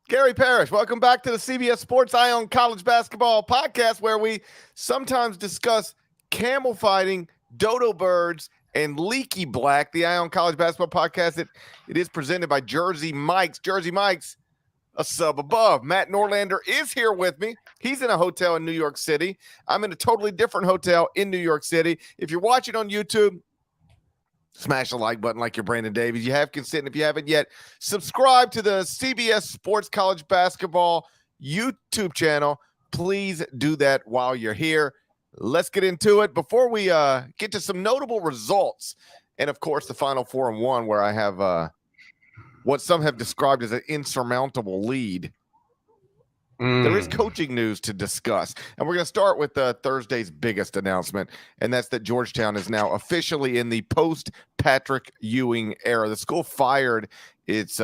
Gary Parrish, welcome back to the CBS Sports Eye on College Basketball podcast, where we sometimes discuss camel fighting, dodo birds, and leaky black. The Eye on College Basketball podcast, it is presented by Jersey Mike's. Jersey Mike's, a sub above. Matt Norlander is here with me. He's in a hotel in New York City. I'm in a totally different hotel in New York City. If you're watching on YouTube, smash the like button like you're Brandon Davies. You have consent. If you haven't yet, subscribe to the CBS Sports College Basketball YouTube channel. Please do that while you're here. Let's get into it. Before we get to some notable results, and of course the Final Four and one, where I have what some have described as an insurmountable lead. There is coaching news to discuss, and we're going to start with Thursday's biggest announcement, and that's that Georgetown is now officially in the post-Patrick Ewing era. The school fired its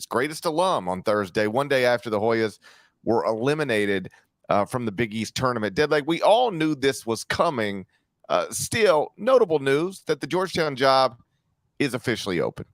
greatest alum on Thursday, one day after the Hoyas were eliminated from the Big East tournament. Deadleg, we all knew this was coming. Still, notable news that the Georgetown job is officially open.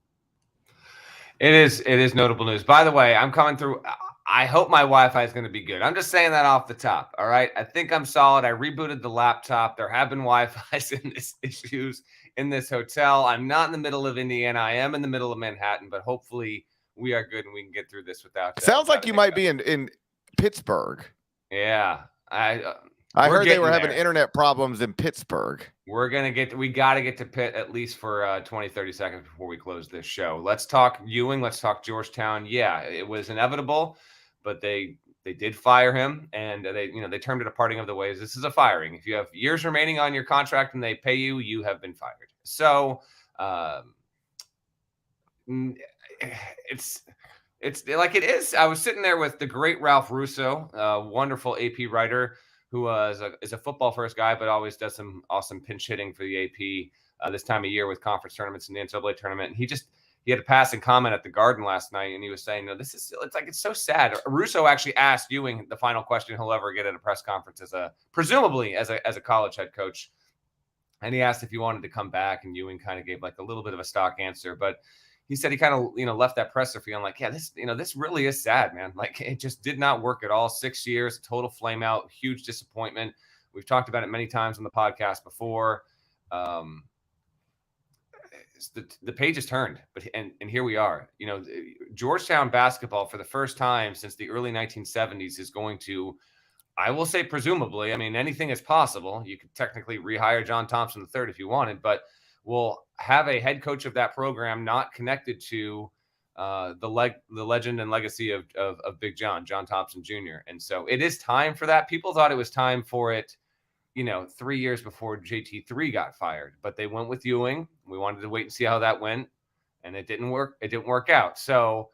It is notable news. By the way, I'm coming through. I hope my Wi-Fi is going to be good. I'm just saying that off the top. All right. I think I'm solid. I rebooted the laptop. There have been Wi-Fi's issues in this hotel. I'm not in the middle of Indiana. I am in the middle of Manhattan, but hopefully we are good and we can get through this without. Sounds like you might be in Pittsburgh. Yeah. I heard they were having internet problems in Pittsburgh. We got to get to Pitt at least for 20, 30 seconds before we close this show. Let's talk Ewing. Let's talk Georgetown. Yeah, it was inevitable, but they did fire him, and they termed it a parting of the ways. This is a firing. If you have years remaining on your contract and they pay you, you have been fired. So it's like it is. I was sitting there with the great Ralph Russo, wonderful AP writer, who is a football first guy, but always does some awesome pinch hitting for the AP this time of year with conference tournaments and the NCAA tournament. And he had a passing comment at the Garden last night, and he was saying, it's so sad. Russo actually asked Ewing the final question he'll ever get at a press conference presumably as a college head coach. And he asked if he wanted to come back, and Ewing kind of gave like a little bit of a stock answer, but he said he kind of, left that presser feeling like, yeah, this really is sad, man. Like, it just did not work at all. 6 years, total flame out, huge disappointment. We've talked about it many times on the podcast before. The page has turned, and here we are. Georgetown basketball for the first time since the early 1970s is going to, I will say presumably, I mean, anything is possible. You could technically rehire John Thompson III if you wanted, but we'll have a head coach of that program not connected to the legend and legacy of Big John Thompson Jr. And so it is time for that. People thought it was time for it, 3 years before JT3 got fired, but they went with Ewing. We wanted to wait and see how that went, and it didn't work. It didn't work out. So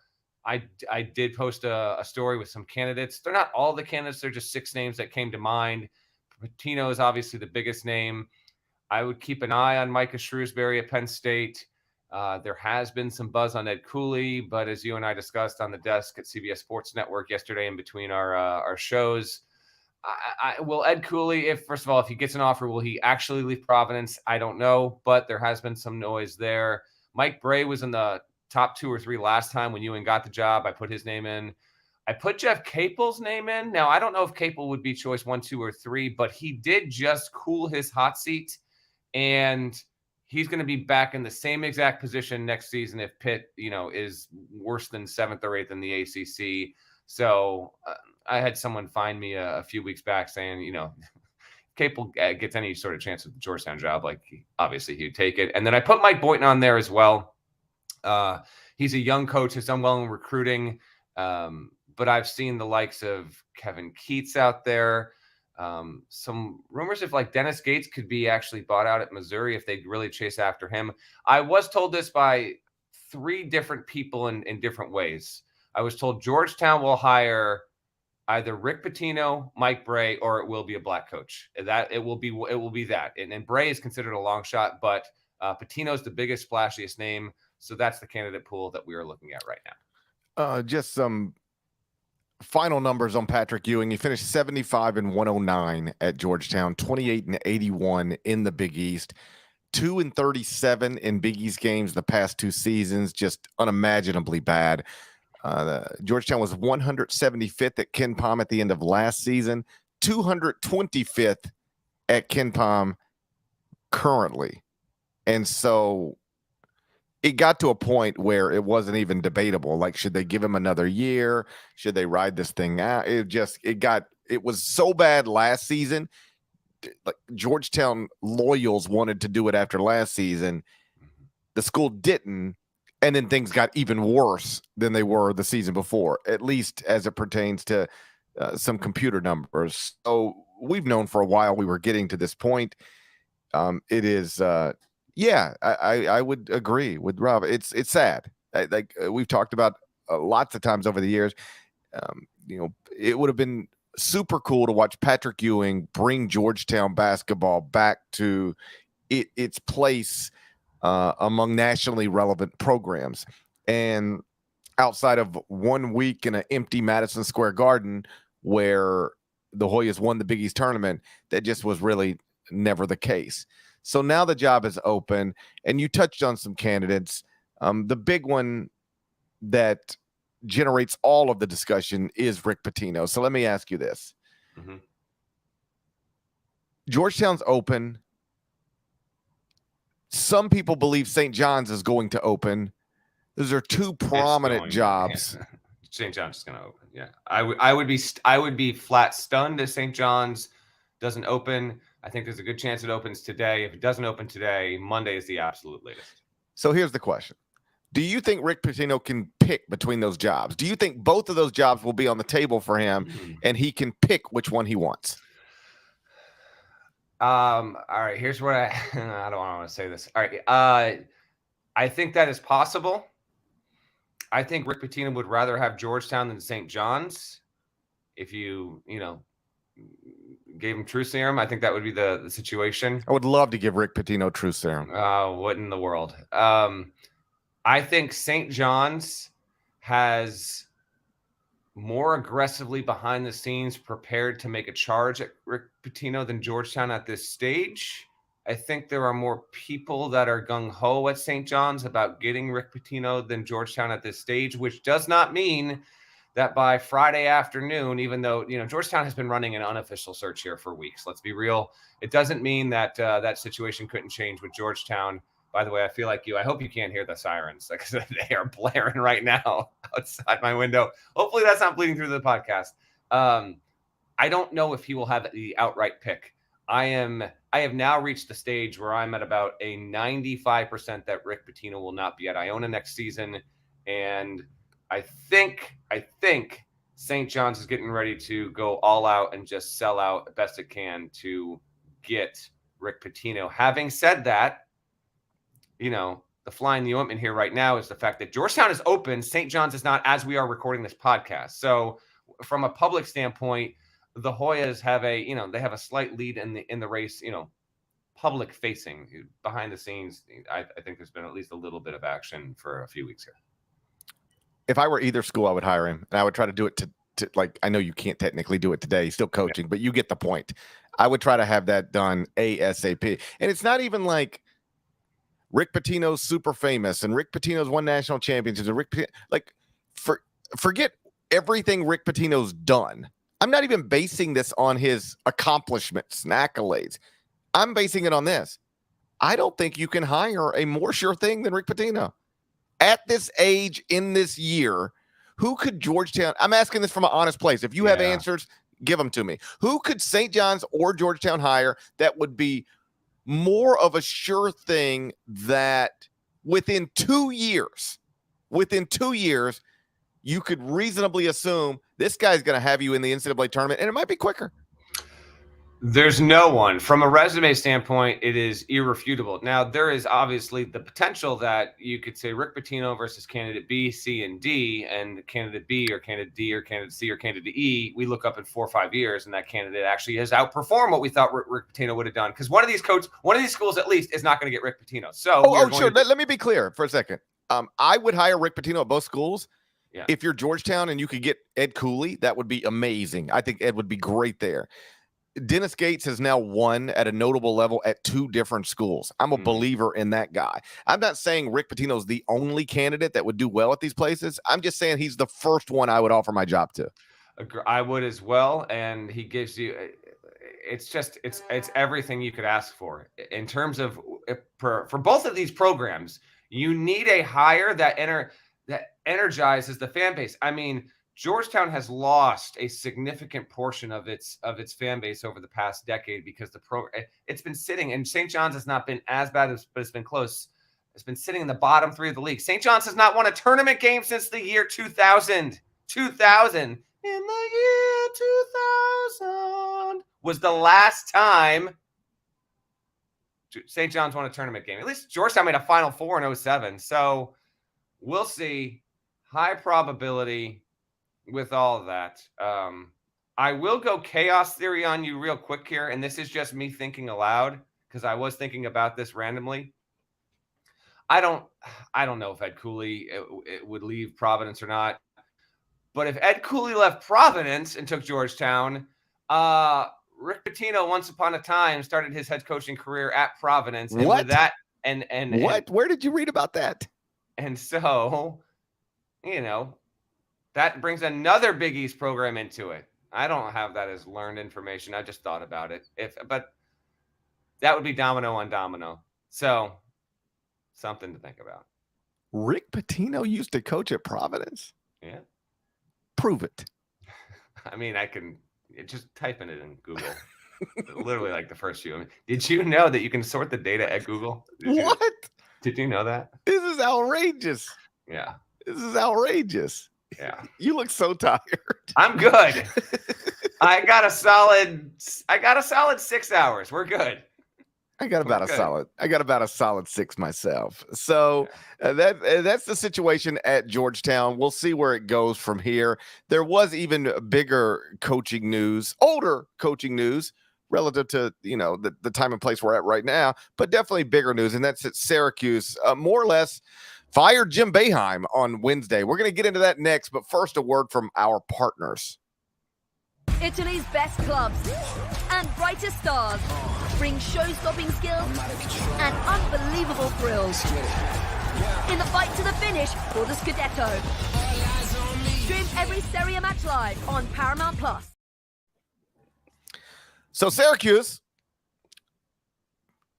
I did post a story with some candidates. They're not all the candidates. They're just 6 names that came to mind. Pitino is obviously the biggest name. I would keep an eye on Micah Shrewsbury at Penn State. There has been some buzz on Ed Cooley, but as you and I discussed on the desk at CBS Sports Network yesterday in between our shows, will Ed Cooley, if he gets an offer, will he actually leave Providence? I don't know, but there has been some noise there. Mike Bray was in the top 2 or 3 last time when Ewing got the job. I put his name in. I put Jeff Capel's name in. Now, I don't know if Capel would be choice 1, 2, or 3, but he did just cool his hot seat. And he's going to be back in the same exact position next season if Pitt, is worse than 7th or 8th in the ACC. So I had someone find me a few weeks back saying, Capel gets any sort of chance with the Georgetown job, like obviously he'd take it. And then I put Mike Boynton on there as well. He's a young coach, has done well in recruiting, but I've seen the likes of Kevin Keats out there. Some rumors if Dennis Gates could be actually bought out at Missouri if they really chase after him. I was told this by 3 different people in different ways. I was told Georgetown will hire either Rick Pitino, Mike Bray, or it will be a black coach. That it will be that. And Bray is considered a long shot, but Pitino is the biggest, splashiest name. So that's the candidate pool that we are looking at right now. Just some final numbers on Patrick Ewing. He finished 75-109 at Georgetown, 28-81 in the Big East, 2-37 in Big East games the past 2 seasons, just unimaginably bad. Georgetown was 175th at Ken Palm at the end of last season, 225th at Ken Palm currently. And so it got to a point where it wasn't even debatable. Like, should they give him another year? Should they ride this thing out? It was so bad last season. Like, Georgetown loyals wanted to do it after last season. The school didn't. And then things got even worse than they were the season before, at least as it pertains to some computer numbers. So we've known for a while we were getting to this point. It is, I would agree with Rob. It's sad. We've talked about lots of times over the years. It would have been super cool to watch Patrick Ewing bring Georgetown basketball back to its place among nationally relevant programs. And outside of 1 week in an empty Madison Square Garden where the Hoyas won the Big East tournament, that just was really never the case. So now the job is open, and you touched on some candidates. The big one that generates all of the discussion is Rick Pitino. So let me ask you this. Mm-hmm. Georgetown's open. Some people believe St. John's is going to open. Those are two prominent jobs. Yeah. St. John's is going to open. Yeah, I would be flat stunned if St. John's doesn't open. I think there's a good chance it opens today. If it doesn't open today, Monday is the absolute latest. So here's the question. Do you think Rick Pitino can pick between those jobs? Do you think both of those jobs will be on the table for him and he can pick which one he wants? All right, here's what I don't want to say this. All right. I think that is possible. I think Rick Pitino would rather have Georgetown than St. John's. If you gave him true serum, I think that would be the situation. I would love to give Rick Pitino true serum. What in the world? I think St. John's has more aggressively behind the scenes prepared to make a charge at Rick Pitino than Georgetown at this stage. I think there are more people that are gung-ho at St. John's about getting Rick Pitino than Georgetown at this stage, which does not mean that by Friday afternoon, even though, Georgetown has been running an unofficial search here for weeks, let's be real, it doesn't mean that that situation couldn't change with Georgetown. By the way, I hope you can't hear the sirens. Like I said, they are blaring right now outside my window. Hopefully that's not bleeding through the podcast. I don't know if he will have the outright pick. I have now reached the stage where I'm at about a 95% that Rick Pitino will not be at Iona next season. And I think St. John's is getting ready to go all out and just sell out best it can to get Rick Pitino. Having said that, the fly in the ointment here right now is the fact that Georgetown is open. St. John's is not, as we are recording this podcast. So from a public standpoint, the Hoyas have they have a slight lead in the race, public facing. Behind the scenes, I think there's been at least a little bit of action for a few weeks here. If I were either school, I would hire him, and I would try to do it to I know you can't technically do it today, he's still coaching, but you get the point. I would try to have that done ASAP. And it's not even like Rick Pitino's super famous and Rick Pitino's won national championships and forget everything Rick Pitino's done. I'm not even basing this on his accomplishments and accolades. I'm basing it on this. I don't think you can hire a more sure thing than Rick Pitino. At this age, in this year, who could Georgetown? I'm asking this from an honest place. If you have answers, give them to me. Who could St. John's or Georgetown hire that would be more of a sure thing that within 2 years, you could reasonably assume this guy's going to have you in the NCAA tournament, and it might be quicker? There's no one. From a resume standpoint, it is irrefutable. Now, there is obviously the potential that you could say Rick Pitino versus candidate B, C, and D, and candidate B or candidate D or candidate C or candidate E, we look up in 4 or 5 years, and that candidate actually has outperformed what we thought Rick Pitino would have done. Because one of these schools at least is not going to get Rick Pitino. So, sure. Let me be clear for a second. I would hire Rick Pitino at both schools. Yeah. If you're Georgetown and you could get Ed Cooley, that would be amazing. I think Ed would be great there. Dennis Gates has now won at a notable level at 2 different schools. I'm a believer in that guy. I'm not saying Rick Pitino is the only candidate that would do well at these places. I'm just saying he's the first one I would offer my job to. I would as well, and he gives you. It's everything you could ask for in terms of for both of these programs. You need a hire that energizes the fan base. I mean, Georgetown has lost a significant portion of its fan base over the past decade because it's been sitting, and St. John's has not been as bad, but it's been close. It's been sitting in the bottom 3 of the league. St. John's has not won a tournament game since the year 2000. 2000 in the year 2000 was the last time St. John's won a tournament game. At least Georgetown made a Final Four in 07. So we'll see. High probability with all of that. I will go chaos theory on you real quick here, and this is just me thinking aloud because I was thinking about this randomly. I don't know if Ed Cooley it would leave Providence or not, but if Ed Cooley left Providence and took Georgetown, Rick Pitino once upon a time started his head coaching career at Providence. And what? With that, and what? Where did you read about that? And so, that brings another Big East program into it. I don't have that as learned information. I just thought about it. But that would be domino on domino. So something to think about. Rick Pitino used to coach at Providence? Yeah. Prove it. I mean, I can just typing it in Google. Literally like the first few. I mean, did you know that you can sort the data at Google? Did you know that? This is outrageous. Yeah. This is outrageous. Yeah. You look so tired. I'm good. I got a solid 6 hours. We're good. I got about a solid 6 myself. So that's the situation at Georgetown. We'll see where it goes from here. There was even bigger coaching news, older coaching news relative to, the time and place we're at right now, but definitely bigger news. And that's at Syracuse, more or less fired Jim Boeheim on Wednesday. We're going to get into that next, but first a word from our partners. Italy's best clubs and brightest stars bring show-stopping skills and unbelievable thrills in the fight to the finish for the Scudetto. Stream every Serie A match live on Paramount+. So Syracuse,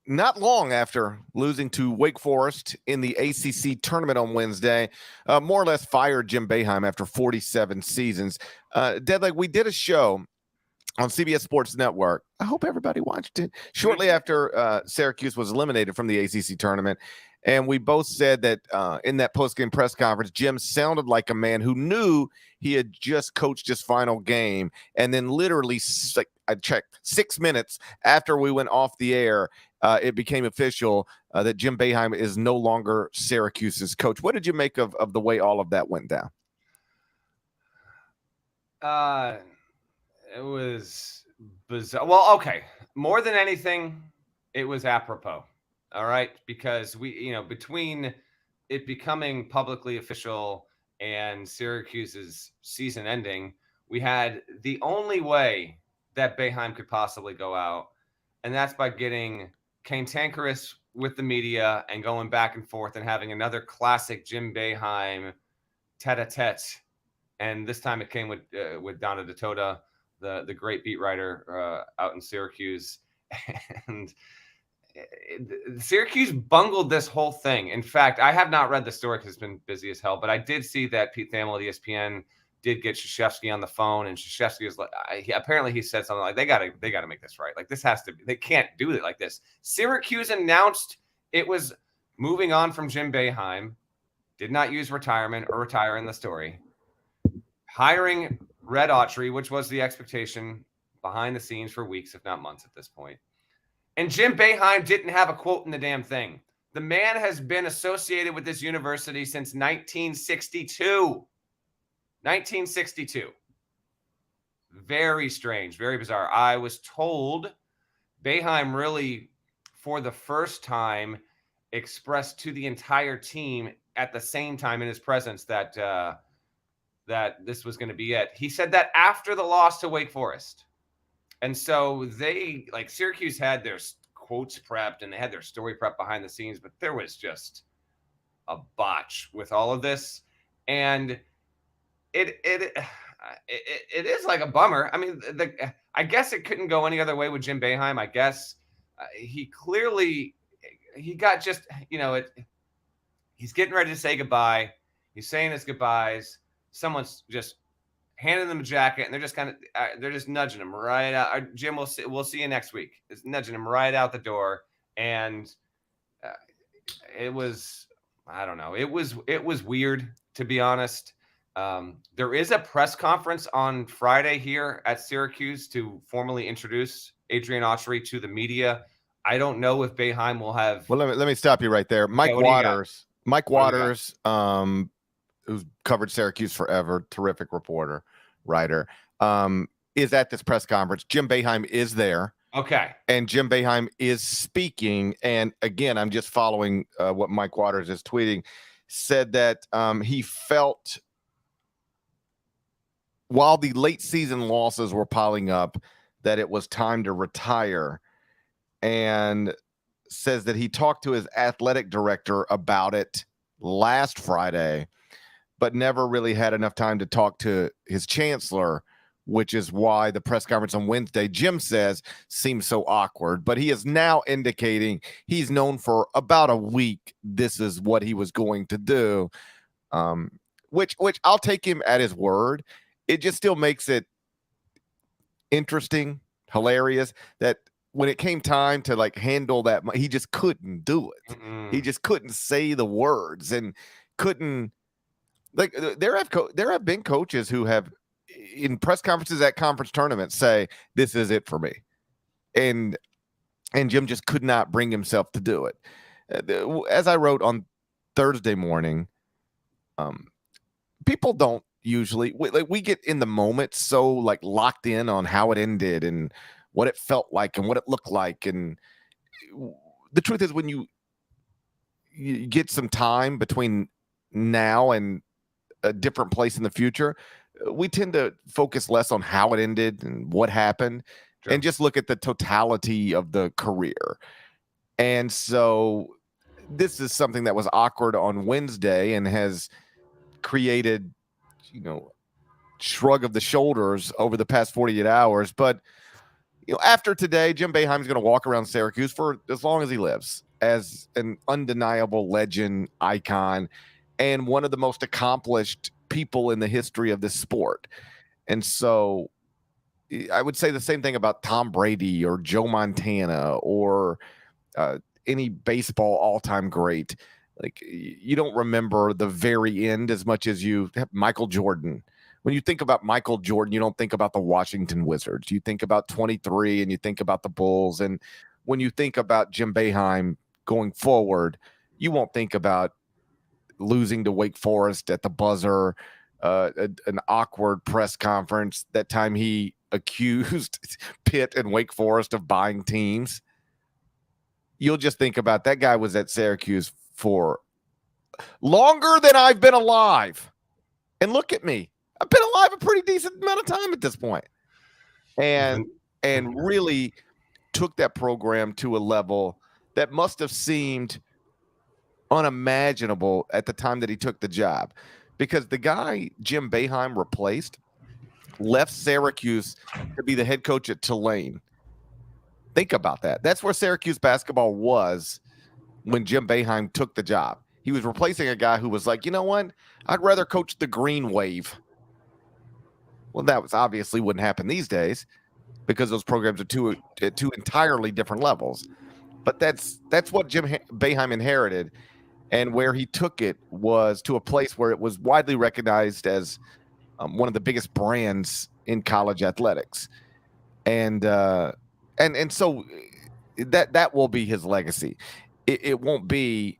not long after losing to Wake Forest in the ACC tournament on Wednesday, more or less fired Jim Boeheim after 47 seasons. Deadleg, we did a show on CBS Sports Network. I hope everybody watched it. Shortly after Syracuse was eliminated from the ACC tournament, and we both said that in that postgame press conference, Jim sounded like a man who knew he had just coached his final game, and then literally, I checked, 6 minutes after we went off the air, it became official that Jim Boeheim is no longer Syracuse's coach. What did you make of the way all of that went down? It was bizarre. Well, okay. More than anything, it was apropos. All right. Because between it becoming publicly official and Syracuse's season ending, we had the only way that Boeheim could possibly go out, and that's by getting cantankerous with the media and going back and forth and having another classic Jim Boeheim tete-a-tete. And this time it came with Donna DeToda, the great beat writer out in Syracuse. And Syracuse bungled this whole thing. In fact, I have not read the story because it's been busy as hell, but I did see that Pete Thamel at ESPN did get Krzyzewski on the phone, and Krzyzewski was like, apparently he said something like, they got to make this right. Like, this has to be, they can't do it like this. Syracuse announced it was moving on from Jim Boeheim, did not use retirement or retire in the story, hiring Red Autry, which was the expectation behind the scenes for weeks, if not months at this point. And Jim Boeheim didn't have a quote in the damn thing. The man has been associated with this university since 1962. 1962. Very strange, very bizarre. I was told Boeheim really, for the first time, expressed to the entire team at the same time in his presence that this was going to be it. He said that after the loss to Wake Forest. And so they like Syracuse had their quotes prepped and they had their story prepped behind the scenes, but there was just a botch with all of this. And it is like a bummer. I mean, I guess it couldn't go any other way with Jim Boeheim. I guess he got just, he's getting ready to say goodbye. He's saying his goodbyes. Someone's just handing them a jacket, and they're just they're just nudging him right out. Jim, we'll see you next week. It's nudging him right out the door, and it was, I don't know. It was weird, to be honest. There is a press conference on Friday here at Syracuse to formally introduce Adrian Autry to the media. I don't know if Boeheim will have. Well, let me stop you right there. Mike Waters, who's covered Syracuse forever, terrific reporter, writer, is at this press conference. Jim Boeheim is there. Okay. And Jim Boeheim is speaking. And again, I'm just following what Mike Waters is tweeting, said that he felt while the late season losses were piling up, that it was time to retire, and says that he talked to his athletic director about it last Friday, but never really had enough time to talk to his chancellor, which is why the press conference on Wednesday, Jim says, seems so awkward. But he is now indicating he's known for about a week this is what he was going to do, which I'll take him at his word. It just still makes it interesting, hilarious, that when it came time to like handle that, he just couldn't do it. He just couldn't say the words and couldn't. Like there have been coaches who have in press conferences at conference tournaments say, this is it for me. And Jim just could not bring himself to do it. As I wrote on Thursday morning, people don't usually, we get in the moment so like locked in on how it ended and what it felt like and what it looked like. And the truth is, when you get some time between now and a different place in the future, we tend to focus less on how it ended and what happened. Sure. And just look at the totality of the career. And so this is something that was awkward on Wednesday and has created, shrug of the shoulders over the past 48 hours. But, after today, Jim Boeheim is going to walk around Syracuse for as long as he lives as an undeniable legend, icon, and one of the most accomplished people in the history of this sport. And so I would say the same thing about Tom Brady or Joe Montana or any baseball all-time great. Like, you don't remember the very end as much as you have Michael Jordan. When you think about Michael Jordan, you don't think about the Washington Wizards. You think about 23 and you think about the Bulls. And when you think about Jim Boeheim going forward, you won't think about losing to Wake Forest at the buzzer, an awkward press conference that time he accused Pitt and Wake Forest of buying teams. You'll just think about that guy was at Syracuse for longer than I've been alive. And look at me. I've been alive a pretty decent amount of time at this point. And really took that program to a level that must have seemed unimaginable at the time that he took the job, because the guy Jim Boeheim replaced left Syracuse to be the head coach at Tulane. Think about that. That's where Syracuse basketball was when Jim Boeheim took the job. He was replacing a guy who was like, you know what? I'd rather coach the Green Wave. Well, that was obviously wouldn't happen these days because those programs are at two entirely different levels. But that's what Jim Boeheim inherited. And where he took it was to a place where it was widely recognized as one of the biggest brands in college athletics. And so that will be his legacy. It won't be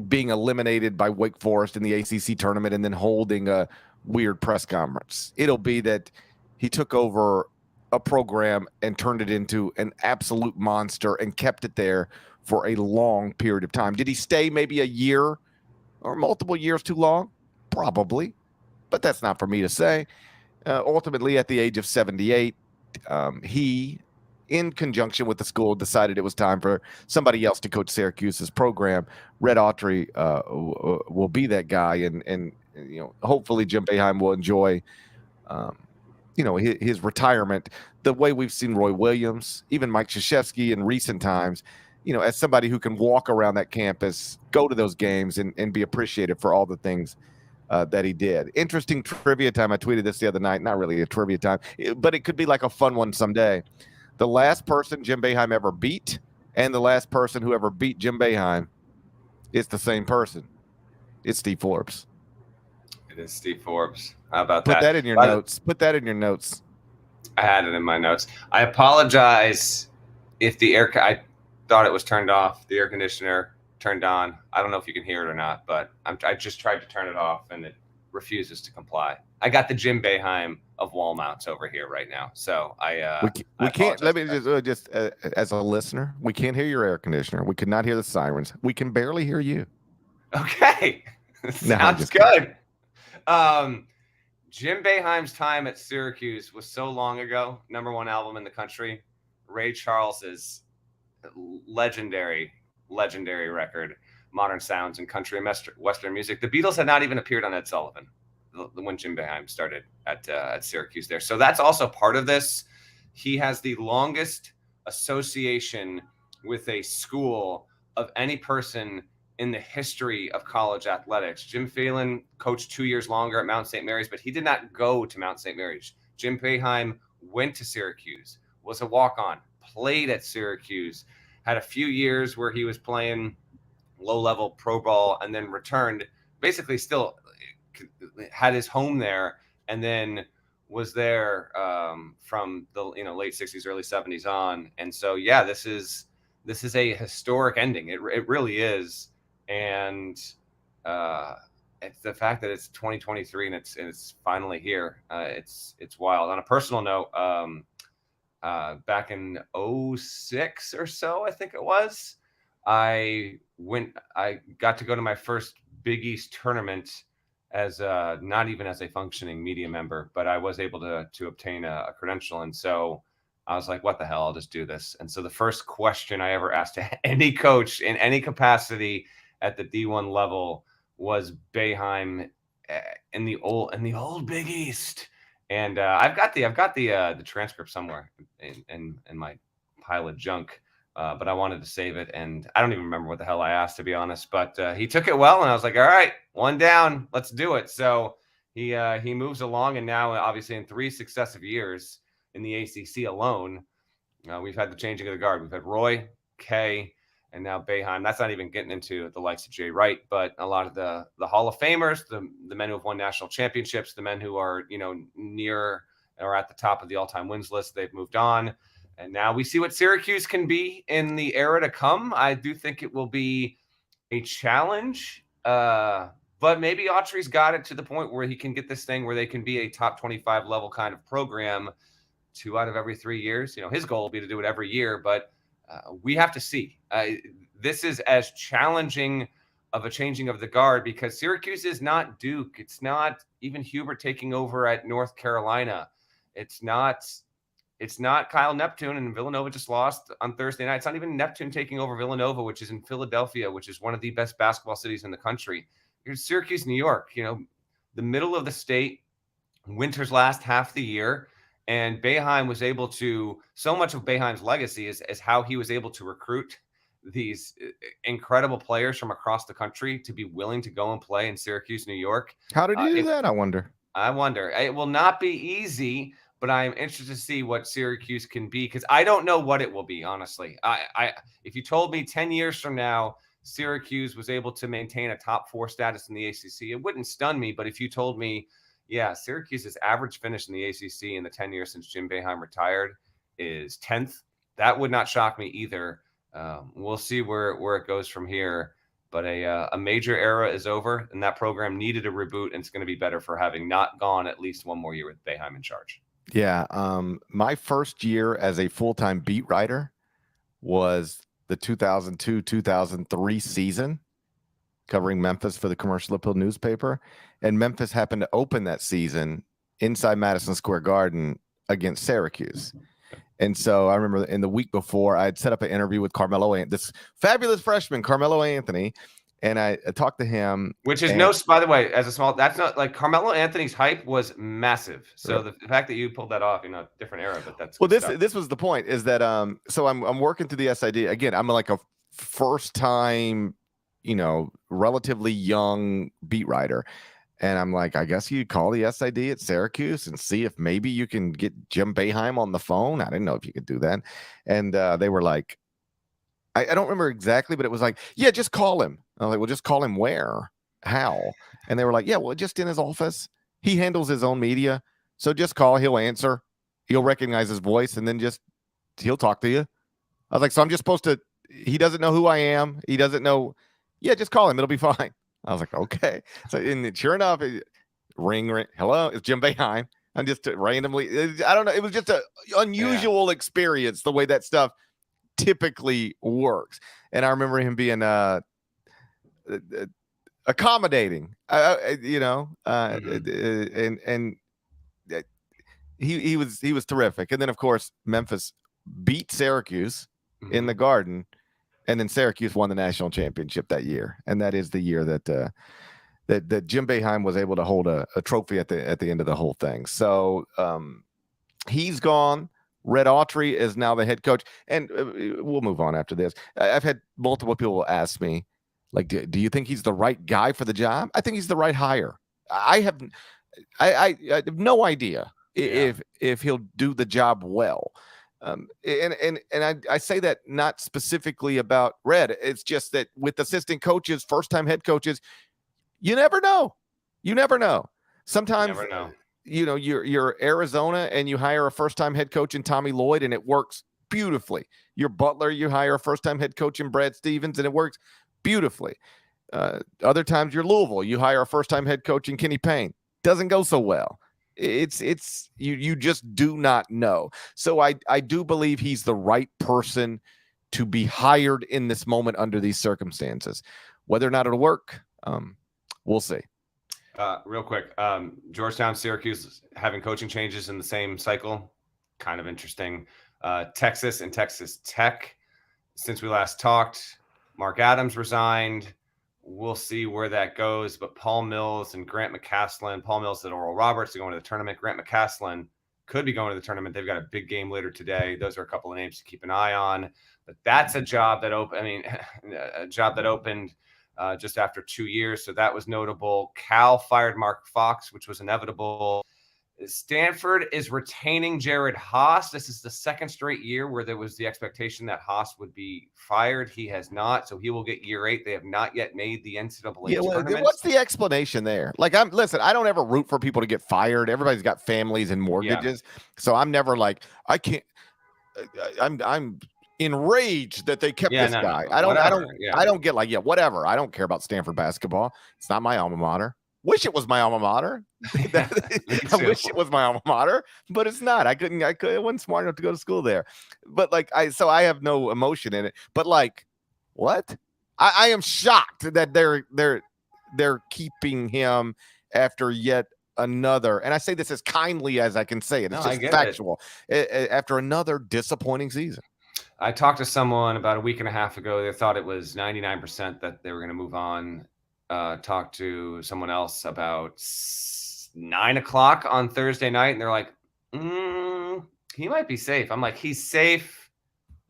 being eliminated by Wake Forest in the ACC tournament and then holding a weird press conference. It'll be that he took over a program and turned it into an absolute monster and kept it there for a long period of time. Did he stay maybe a year or multiple years too long? Probably, but that's not for me to say. Ultimately, at the age of 78, he, in conjunction with the school, decided it was time for somebody else to coach Syracuse's program. Red Autry will be that guy, and hopefully Jim Boeheim will enjoy his retirement the way we've seen Roy Williams, even Mike Krzyzewski in recent times, as somebody who can walk around that campus, go to those games, and be appreciated for all the things that he did. Interesting trivia time. I tweeted this the other night. Not really a trivia time, but it could be like a fun one someday. The last person Jim Boeheim ever beat and the last person who ever beat Jim Boeheim is the same person. It's Steve Forbes. It is Steve Forbes. How about that? Put that in your notes. Put that in your notes. I had it in my notes. I apologize if I thought it was turned off. The air conditioner turned on. I don't know if you can hear it or not, but I just tried to turn it off and it refuses to comply. I got the Jim Boeheim of wall mounts over here right now, so we can't. Let me just as a listener, we can't hear your air conditioner. We could not hear the sirens. We can barely hear you. Okay, sounds good. Jim Boeheim's time at Syracuse was so long ago. #1 album in the country. Ray Charles's legendary record, Modern Sounds in Country and Western Music. The Beatles had not even appeared on Ed Sullivan when Jim Boeheim started at Syracuse there. So that's also part of this. He has the longest association with a school of any person in the history of college athletics. Jim Phelan coached 2 years longer at Mount St. Mary's, but he did not go to Mount St. Mary's. Jim Boeheim went to Syracuse, was a walk-on, played at Syracuse, had a few years where he was playing low-level pro ball, and then returned, basically still had his home there, and then was there from the late 60s, early 70s on. And so, yeah, this is a historic ending. It really is. And it's the fact that it's 2023 and it's finally here. It's wild. On a personal note, back in 2006 or so, I think it was, I got to go to my first Big East tournament as not even as a functioning media member, but I was able to obtain a credential. And so I was like, what the hell, I'll just do this. And so the first question I ever asked to any coach in any capacity at the D1 level was Boeheim in the old Big East. And I've got the transcript somewhere in my pile of junk, but I wanted to save it, and I don't even remember what the hell I asked, to be honest. But he took it well, and I was like, all right, one down, let's do it. So he moves along, and now obviously in 3 successive years in the ACC alone, we've had the changing of the guard. We've had Roy, Kay, and now Boeheim. That's not even getting into the likes of Jay Wright, but a lot of the Hall of Famers, the men who have won national championships, the men who are near or at the top of the all-time wins list, they've moved on. And now we see what Syracuse can be in the era to come. I do think it will be a challenge, but maybe Autry's got it to the point where he can get this thing where they can be a top 25 level kind of program 2 out of every 3 years. His goal will be to do it every year, but we have to see. This is as challenging of a changing of the guard because Syracuse is not Duke. It's not even Hubert taking over at North Carolina. It's not Kyle Neptune, and Villanova just lost on Thursday night. It's not even Neptune taking over Villanova, which is in Philadelphia, which is one of the best basketball cities in the country. Here's Syracuse, New York, the middle of the state, winter's last half the year. And Boeheim was able to, so much of Boeheim's legacy is how he was able to recruit these incredible players from across the country to be willing to go and play in Syracuse, New York. How did he do that? I wonder. It will not be easy, but I'm interested to see what Syracuse can be because I don't know what it will be, honestly. If you told me 10 years from now, Syracuse was able to maintain a top 4 status in the ACC, it wouldn't stun me. But if you told me, yeah, Syracuse's average finish in the ACC in the 10 years since Jim Boeheim retired is 10th, that would not shock me either. We'll see where it goes from here. But a major era is over, and that program needed a reboot, and it's going to be better for having not gone at least one more year with Boeheim in charge. Yeah. My first year as a full-time beat writer was the 2002-2003 season, covering Memphis for the Commercial Appeal newspaper. And Memphis happened to open that season inside Madison Square Garden against Syracuse. And so I remember in the week before, I had set up an interview with this fabulous freshman, Carmelo Anthony, and I talked to him. Which is by the way, as a small, that's not like Carmelo Anthony's hype was massive. So the fact that you pulled that off, different era, but that's this was the point is that so I'm working through the SID again. I'm like a first time, relatively young beat writer. And I'm like, I guess you call the SID at Syracuse and see if maybe you can get Jim Boeheim on the phone. I didn't know if you could do that. And they were like, I don't remember exactly, but it was like, yeah, just call him. I was like, well, just call him where? How? And they were like, yeah, well, just in his office. He handles his own media. So just call. He'll answer. He'll recognize his voice, and then he'll talk to you. I was like, so I'm just supposed to, he doesn't know who I am. He doesn't know. Yeah, just call him. It'll be fine. I was like, okay. So, and sure enough, ring. Hello, it's Jim Boeheim. I'm just randomly, I don't know. It was just an unusual experience, the way that stuff typically works. And I remember him being accommodating, and he was terrific. And then, of course, Memphis beat Syracuse in the Garden. And then Syracuse won the national championship that year, and that is the year that Jim Boeheim was able to hold a trophy at the end of the whole thing. So he's gone. Red Autry is now the head coach, and we'll move on after this. I've had multiple people ask me, like, do you think he's the right guy for the job? I think he's the right hire. I have no idea if he'll do the job well. And I say that not specifically about Red. It's just that with assistant coaches, first-time head coaches, you never know. Sometimes, you're Arizona and you hire a first-time head coach in Tommy Lloyd and it works beautifully. You're Butler, you hire a first-time head coach in Brad Stevens and it works beautifully. Other times you're Louisville, you hire a first-time head coach in Kenny Payne. Doesn't go so well. It's you just do not know. So I do believe he's the right person to be hired in this moment under these circumstances. Whether or not it'll work, we'll see. Real quick, Georgetown, Syracuse having coaching changes in the same cycle, kind of interesting. Texas and Texas Tech, since we last talked, Mark Adams resigned. We'll see where that goes. But Paul Mills and Grant McCaslin, Paul Mills and Oral Roberts are going to the tournament. Grant McCaslin could be going to the tournament. They've got a big game later today. Those are a couple of names to keep an eye on. But that's a job that opened just after 2 years. So that was notable. Cal fired Mark Fox, which was inevitable. Stanford is retaining Jared Haas. This is the second straight year where there was the expectation that Haas would be fired. He has not, so he will get year 8. They have not yet made the NCAA tournament. What's the explanation there? Like, listen, I don't ever root for people to get fired. Everybody's got families and mortgages, so I'm never like, I can't. I'm enraged that they kept this guy. I don't get like, whatever. I don't care about Stanford basketball. It's not my alma mater. Wish it was my alma mater. I wish it was my alma mater, but it's not. I wasn't smart enough to go to school there. But so I have no emotion in it. But like, what? I am shocked that they're keeping him after yet another. And I say this as kindly as I can say it. It's just factual. After another disappointing season. I talked to someone about a week and a half ago. They thought it was 99% that they were going to move on. Talked to someone else about 9 o'clock on Thursday night, and they're like, he might be safe. I'm like, he's safe.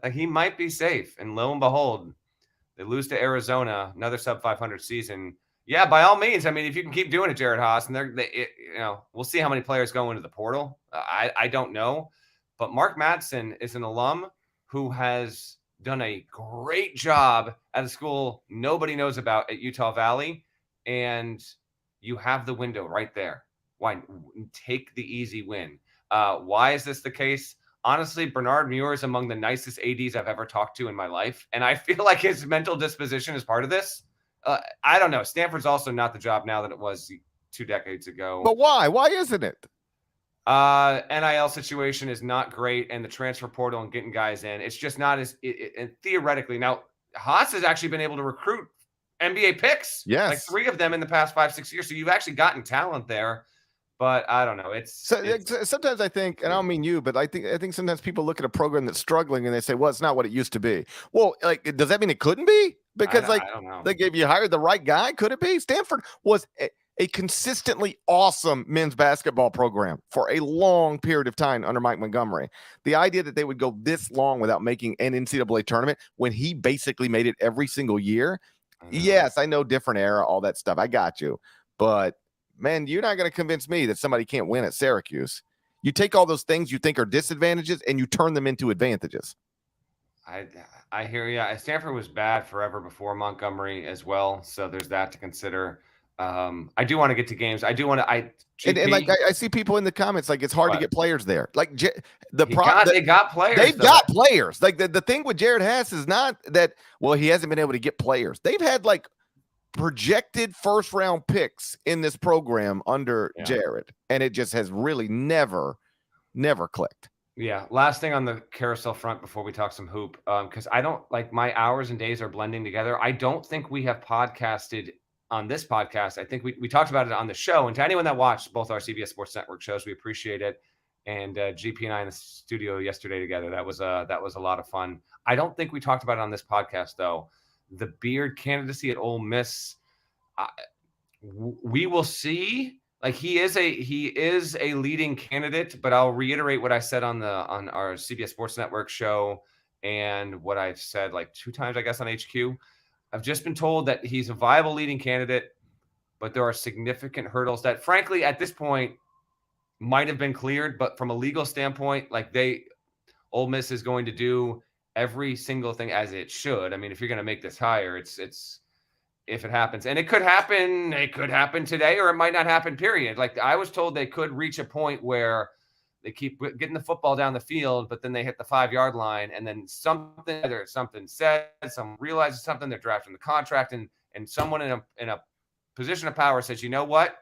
Like, he might be safe. And lo and behold, they lose to Arizona, another sub-500 season. Yeah, by all means. I mean, if you can keep doing it, Jared Haas, and we'll see how many players go into the portal. I don't know. But Mark Madsen is an alum who has done a great job at a school nobody knows about at Utah Valley, and you have the window right there. Why take the easy win? Why is this the case? Honestly, Bernard Muir is among the nicest ADs I've ever talked to in my life, and I feel like his mental disposition is part of this. I don't know. Stanford's also not the job now that it was 2 decades ago. But why? Why isn't it? NIL situation is not great, and the transfer portal and getting guys in, it's just not as and theoretically. Now, Haas has actually been able to recruit NBA picks. Yes. Like 3 of them in the past 5-6 years. So you've actually gotten talent there, But I don't know. It's sometimes I think, and I don't mean you, but I think sometimes people look at a program that's struggling and they say, well, it's not what it used to be. Well, like, does that mean it couldn't be? Because I don't know. like if you hired the right guy, could it be? Stanford was a consistently awesome men's basketball program for a long period of time under Mike Montgomery. The idea that they would go this long without making an NCAA tournament when he basically made it every single year. Yes, I know, different era, all that stuff. I got you. But man, you're not going to convince me that somebody can't win at Syracuse. You take all those things you think are disadvantages and you turn them into advantages. I hear you. Stanford was bad forever before Montgomery as well. So there's that to consider. I do want to get to games. I do want to. And like I see people in the comments like it's hard to get players there. Like they got players. They've got players. Like the thing with Jared Hass is not that he hasn't been able to get players. They've had like projected first round picks in this program under Jared, and it just has really never clicked. Yeah. Last thing on the carousel front before we talk some hoop, because I don't like my hours and days are blending together. I don't think we have podcasted on this podcast. I think we talked about it on the show, and to anyone that watched both our CBS Sports Network shows, we appreciate it. And GP and I in the studio yesterday together, that was a lot of fun. I don't think we talked about it on this podcast though. The Beard candidacy at Ole Miss, we will see. Like he is a leading candidate, but I'll reiterate what I said on our CBS Sports Network show and what I've said like 2 times, I guess, on HQ. I've just been told that he's a viable leading candidate, but there are significant hurdles that, frankly, at this point might have been cleared. But from a legal standpoint, like Ole Miss is going to do every single thing as it should. I mean, if you're going to make this hire, it's if it happens, and it could happen today, or it might not happen, period. Like I was told they could reach a point where they keep getting the football down the field, but then they hit the 5-yard line, and then either something said, someone realizes something, they're drafting the contract, and someone in a position of power says, you know what,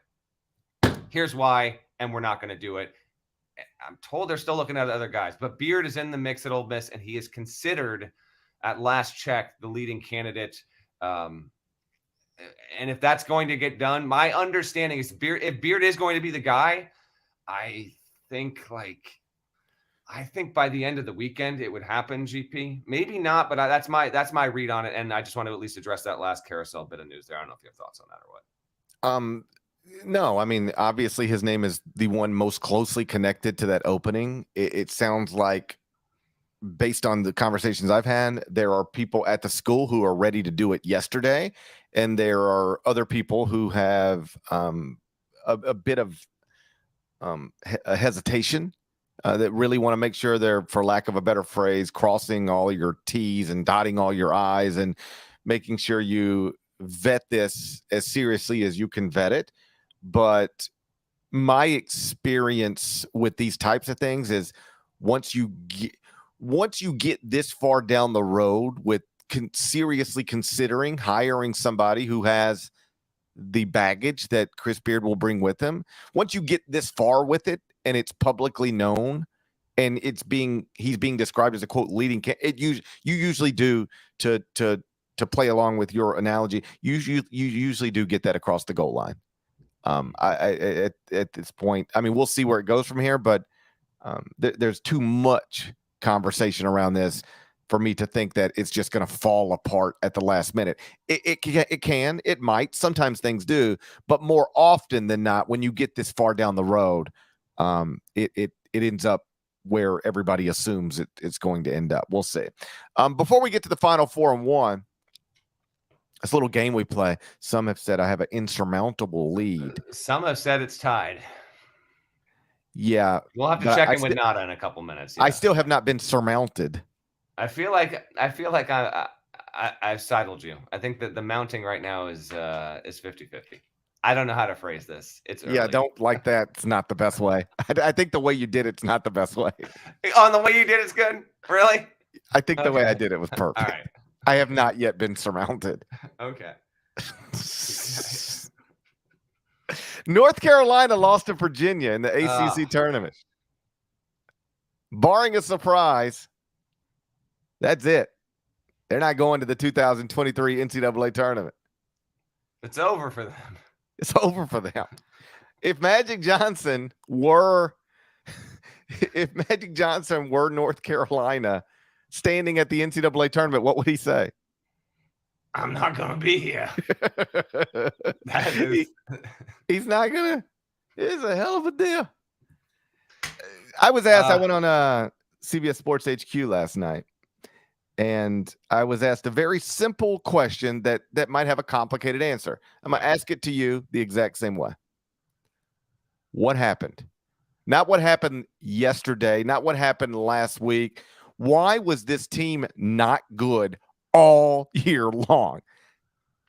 here's why, and we're not going to do it. I'm told they're still looking at other guys, but Beard is in the mix at Ole Miss, and he is considered, at last check, the leading candidate. And if that's going to get done, my understanding is if Beard is going to be the guy, I think by the end of the weekend it would happen. GP, maybe not, but that's my read on it. And I just want to at least address that last carousel bit of news there. I don't know if you have thoughts on that or what. No, I mean, obviously his name is the one most closely connected to that opening. It sounds like, based on the conversations I've had, there are people at the school who are ready to do it yesterday. And there are other people who have a bit of a hesitation that really want to make sure they're, for lack of a better phrase, crossing all your T's and dotting all your I's and making sure you vet this as seriously as you can vet it. But my experience with these types of things is once you get this far down the road with seriously considering hiring somebody who has the baggage that Chris Beard will bring with him, once you get this far with it and it's publicly known and he's being described as a quote leading you usually do to play along with your analogy, you usually do get that across the goal line. At this point, I mean, we'll see where it goes from here, but there's too much conversation around this for me to think that it's just going to fall apart at the last minute. It might, sometimes things do, but more often than not, when you get this far down the road, it ends up where everybody assumes it's going to end up. We'll see. Before we get to the Final Four and one, this little game we play, some have said I have an insurmountable lead. Some have said it's tied. Yeah. We'll have to check in with Nada in a couple minutes. Yeah. I still have not been surmounted. I feel like I've sidled you. I think that the mounting right now is 50-50. I don't know how to phrase this. It's early. Yeah, don't like that. It's not the best way. I think the way you did it's not the best way. On the way you did it's good? Really? I think the way I did it was perfect. All right. I have not yet been surmounted. Okay. North Carolina lost to Virginia in the ACC tournament. Barring a surprise, that's it. They're not going to the 2023 NCAA tournament. It's over for them. It's over for them. if Magic Johnson were North Carolina standing at the NCAA tournament, what would he say? I'm not going to be here. That is. He's not going to. It's a hell of a deal. I was asked, I went on CBS Sports HQ last night, and I was asked a very simple question that might have a complicated answer. I'm going to ask it to you the exact same way. What happened? Not what happened yesterday, not what happened last week. Why was this team not good all year long?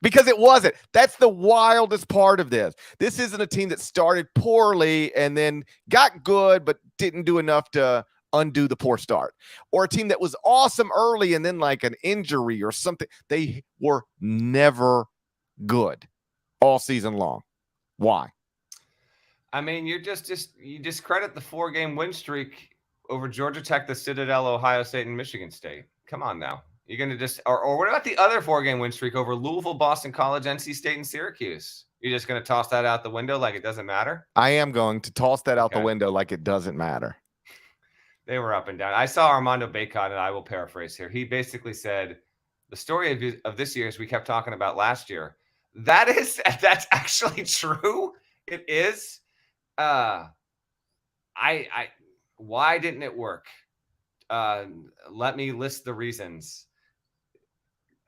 Because it wasn't. That's the wildest part of this. This isn't a team that started poorly and then got good but didn't do enough to undo the poor start. Or a team that was awesome early and then like an injury or something. They were never good all season long. Why? I mean, you discredit the 4-game win streak over Georgia Tech, the Citadel, Ohio State, and Michigan State. Come on now. You're going to just – or what about the other 4-game win streak over Louisville, Boston College, NC State, and Syracuse? You're just going to toss that out the window like it doesn't matter? I am going to toss that out the window like it doesn't matter. They were up and down. I saw Armando Bacot, and I will paraphrase here. He basically said, the story of this year, as we kept talking about last year, that's actually true. It is. Why didn't it work? Let me list the reasons.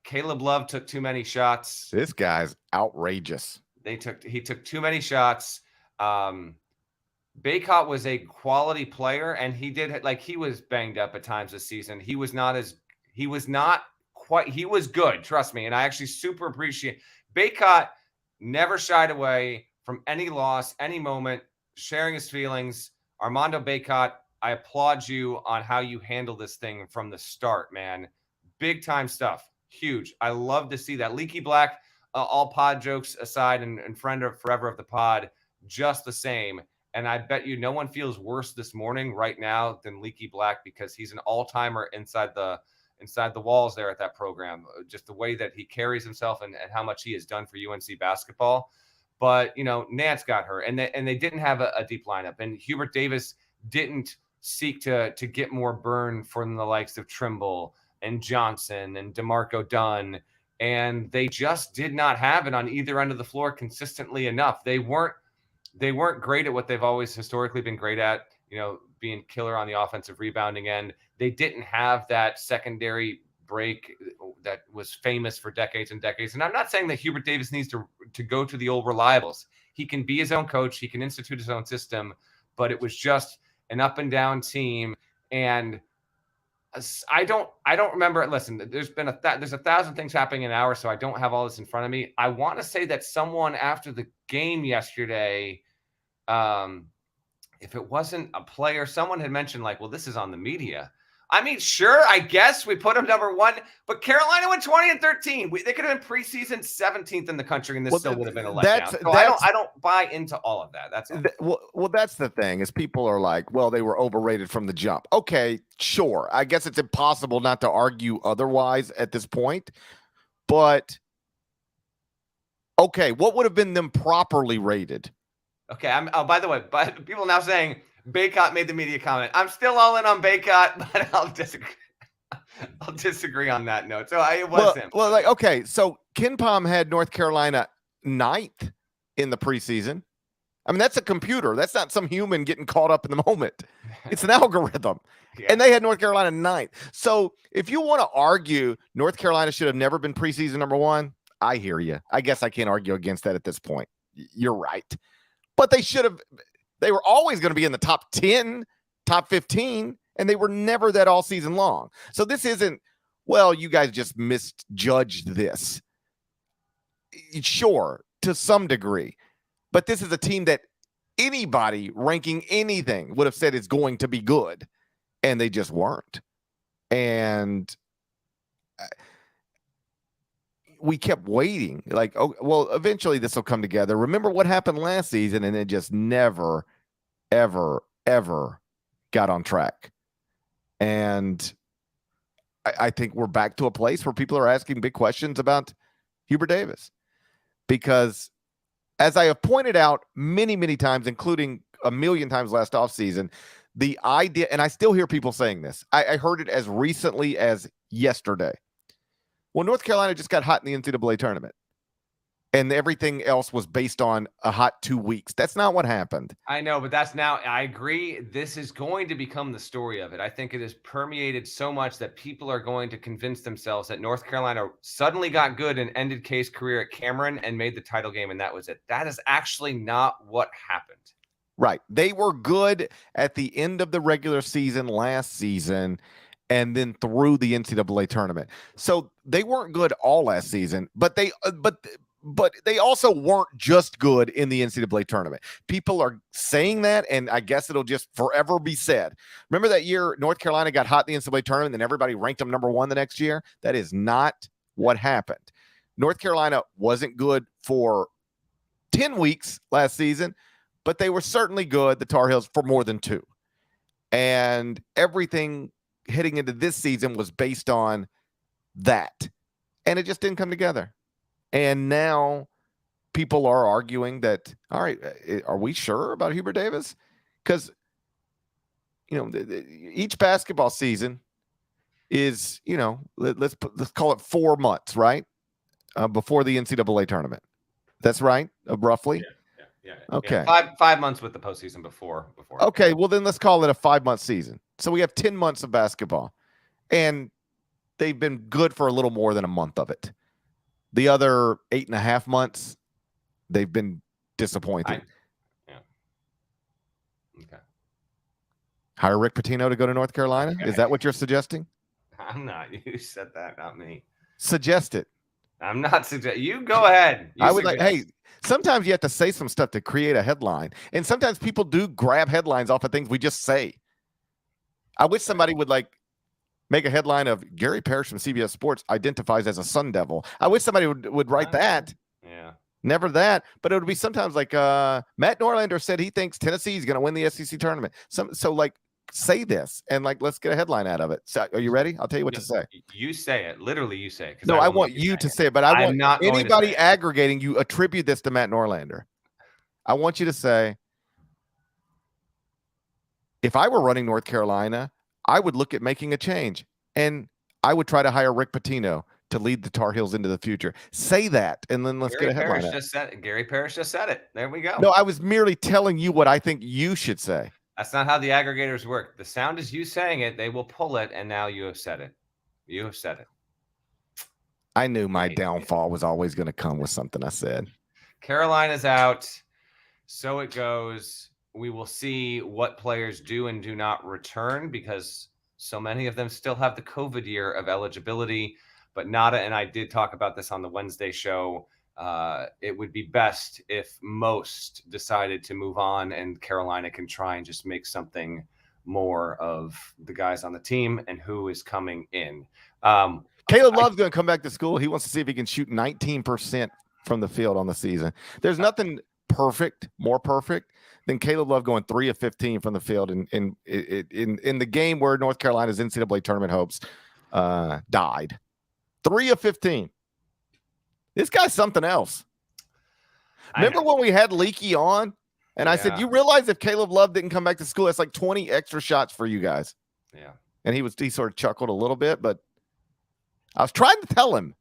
Caleb Love took too many shots. This guy's outrageous. He took too many shots. Bacot was a quality player, and he was banged up at times this season. He was good, trust me. And I actually super appreciate Bacot never shied away from any loss, any moment, sharing his feelings. Armando Bacot, I applaud you on how you handle this thing from the start, man. Big time stuff. Huge. I love to see that. Leaky Black, all pod jokes aside and friend of forever of the pod, just the same. And I bet you no one feels worse this morning right now than Leaky Black, because he's an all-timer inside the walls there at that program. Just the way that he carries himself and how much he has done for UNC basketball. But, Nance got hurt, and they didn't have a deep lineup. And Hubert Davis didn't seek to get more burn from the likes of Trimble and Johnson and DeMarco Dunn. And they just did not have it on either end of the floor consistently enough. They weren't great at what they've always historically been great at, being killer on the offensive rebounding end. They didn't have that secondary break that was famous for decades and decades. And I'm not saying that Hubert Davis needs to go to the old reliables. He can be his own coach. He can institute his own system, but it was just an up and down team. And I don't remember. Listen, there's a thousand things happening in an hour, so I don't have all this in front of me. I want to say that someone after the game yesterday, if it wasn't a player, someone had mentioned well, this is on the media. I mean, sure, I guess we put them number one, but Carolina went 20-13. They could have been preseason 17th in the country, and this still would have been a letdown. So I don't buy into all of that. That's all. Well, that's the thing is people are like, well, they were overrated from the jump. Okay, sure. I guess it's impossible not to argue otherwise at this point. But okay, what would have been them properly rated? Okay, by the way, people now saying Bacot made the media comment. I'm still all in on Bacot, but I'll disagree on that note. So it was him. Well, okay, so Ken Pom had North Carolina 9th in the preseason. I mean, that's a computer. That's not some human getting caught up in the moment. It's an algorithm. Yeah. And they had North Carolina 9th. So if you want to argue North Carolina should have never been preseason number 1, I hear you. I guess I can't argue against that at this point. You're right. But they were always going to be in the top 10, top 15, and they were never that all season long. So this isn't, well, you guys just misjudged this. Sure, to some degree. But this is a team that anybody ranking anything would have said is going to be good, and they just weren't. And we kept waiting eventually this will come together. Remember what happened last season, and it just never, ever, ever got on track. And I think we're back to a place where people are asking big questions about Hubert Davis, because as I have pointed out many, many times, including a million times last offseason, the idea, and I still hear people saying this. I heard it as recently as yesterday. Well, North Carolina just got hot in the NCAA tournament, and everything else was based on a hot 2 weeks. That's not what happened. I know, but I agree. This is going to become the story of it. I think it has permeated so much that people are going to convince themselves that North Carolina suddenly got good and ended K's career at Cameron and made the title game, and that was it. That is actually not what happened. Right. They were good at the end of the regular season last season and then through the NCAA tournament. So they weren't good all last season, but they also weren't just good in the NCAA tournament. People are saying that, and I guess it'll just forever be said. Remember that year North Carolina got hot in the NCAA tournament and everybody ranked them number 1 the next year? That is not what happened. North Carolina wasn't good for 10 weeks last season, but they were certainly good, the Tar Heels, for more than 2. And everything heading into this season was based on that. And it just didn't come together. And now people are arguing that, all right, are we sure about Hubert Davis? Because, each basketball season is, let's call it 4 months, right? Before the NCAA tournament. That's right, roughly. Yeah. Okay. Yeah. 5 months with the postseason before. Okay, well then let's call it a 5-month season. So we have 10 months of basketball, and they've been good for a little more than a month of it. The other 8.5 months, they've been disappointing. Okay. Hire Rick Pitino to go to North Carolina? Okay. Is that what you're suggesting? I'm not. You said that, not me. Suggest it. I'm not suggesting. You go ahead. I would sometimes you have to say some stuff to create a headline. And sometimes people do grab headlines off of things we just say. I wish somebody would make a headline of Gary Parrish from CBS Sports identifies as a Sun Devil. I wish somebody would write that. Yeah. Never that. But it would be sometimes Matt Norlander said he thinks Tennessee is going to win the SEC tournament. Say this and let's get a headline out of it. So, are you ready? I'll tell you what to say. You say it. Literally, you say it. No, I want you to say it, but I want not anybody aggregating. You attribute this to Matt Norlander. I want you to say, if I were running North Carolina, I would look at making a change, and I would try to hire Rick Pitino to lead the Tar Heels into the future. Say that, and then let's get a headline. Gary Parrish just said it. There we go. No, I was merely telling you what I think you should say. That's not how the aggregators work. The sound is you saying it. They will pull it, and now you have said it. You have said it. I knew my downfall was always going to come with something I said. Carolina's out. So it goes. We will see what players do and do not return because so many of them still have the COVID year of eligibility. But Nada and I did talk about this on the Wednesday show. It would be best if most decided to move on and Carolina can try and just make something more of the guys on the team and who is coming in. Caleb Love's going to come back to school. He wants to see if he can shoot 19% from the field on the season. There's nothing more perfect than Caleb Love going 3 of 15 from the field in the game where North Carolina's NCAA tournament hopes died. 3 of 15. This guy's something else. Remember when we had Leaky on and I said, you realize if Caleb Love didn't come back to school, that's 20 extra shots for you guys. Yeah. And he sort of chuckled a little bit, but I was trying to tell him.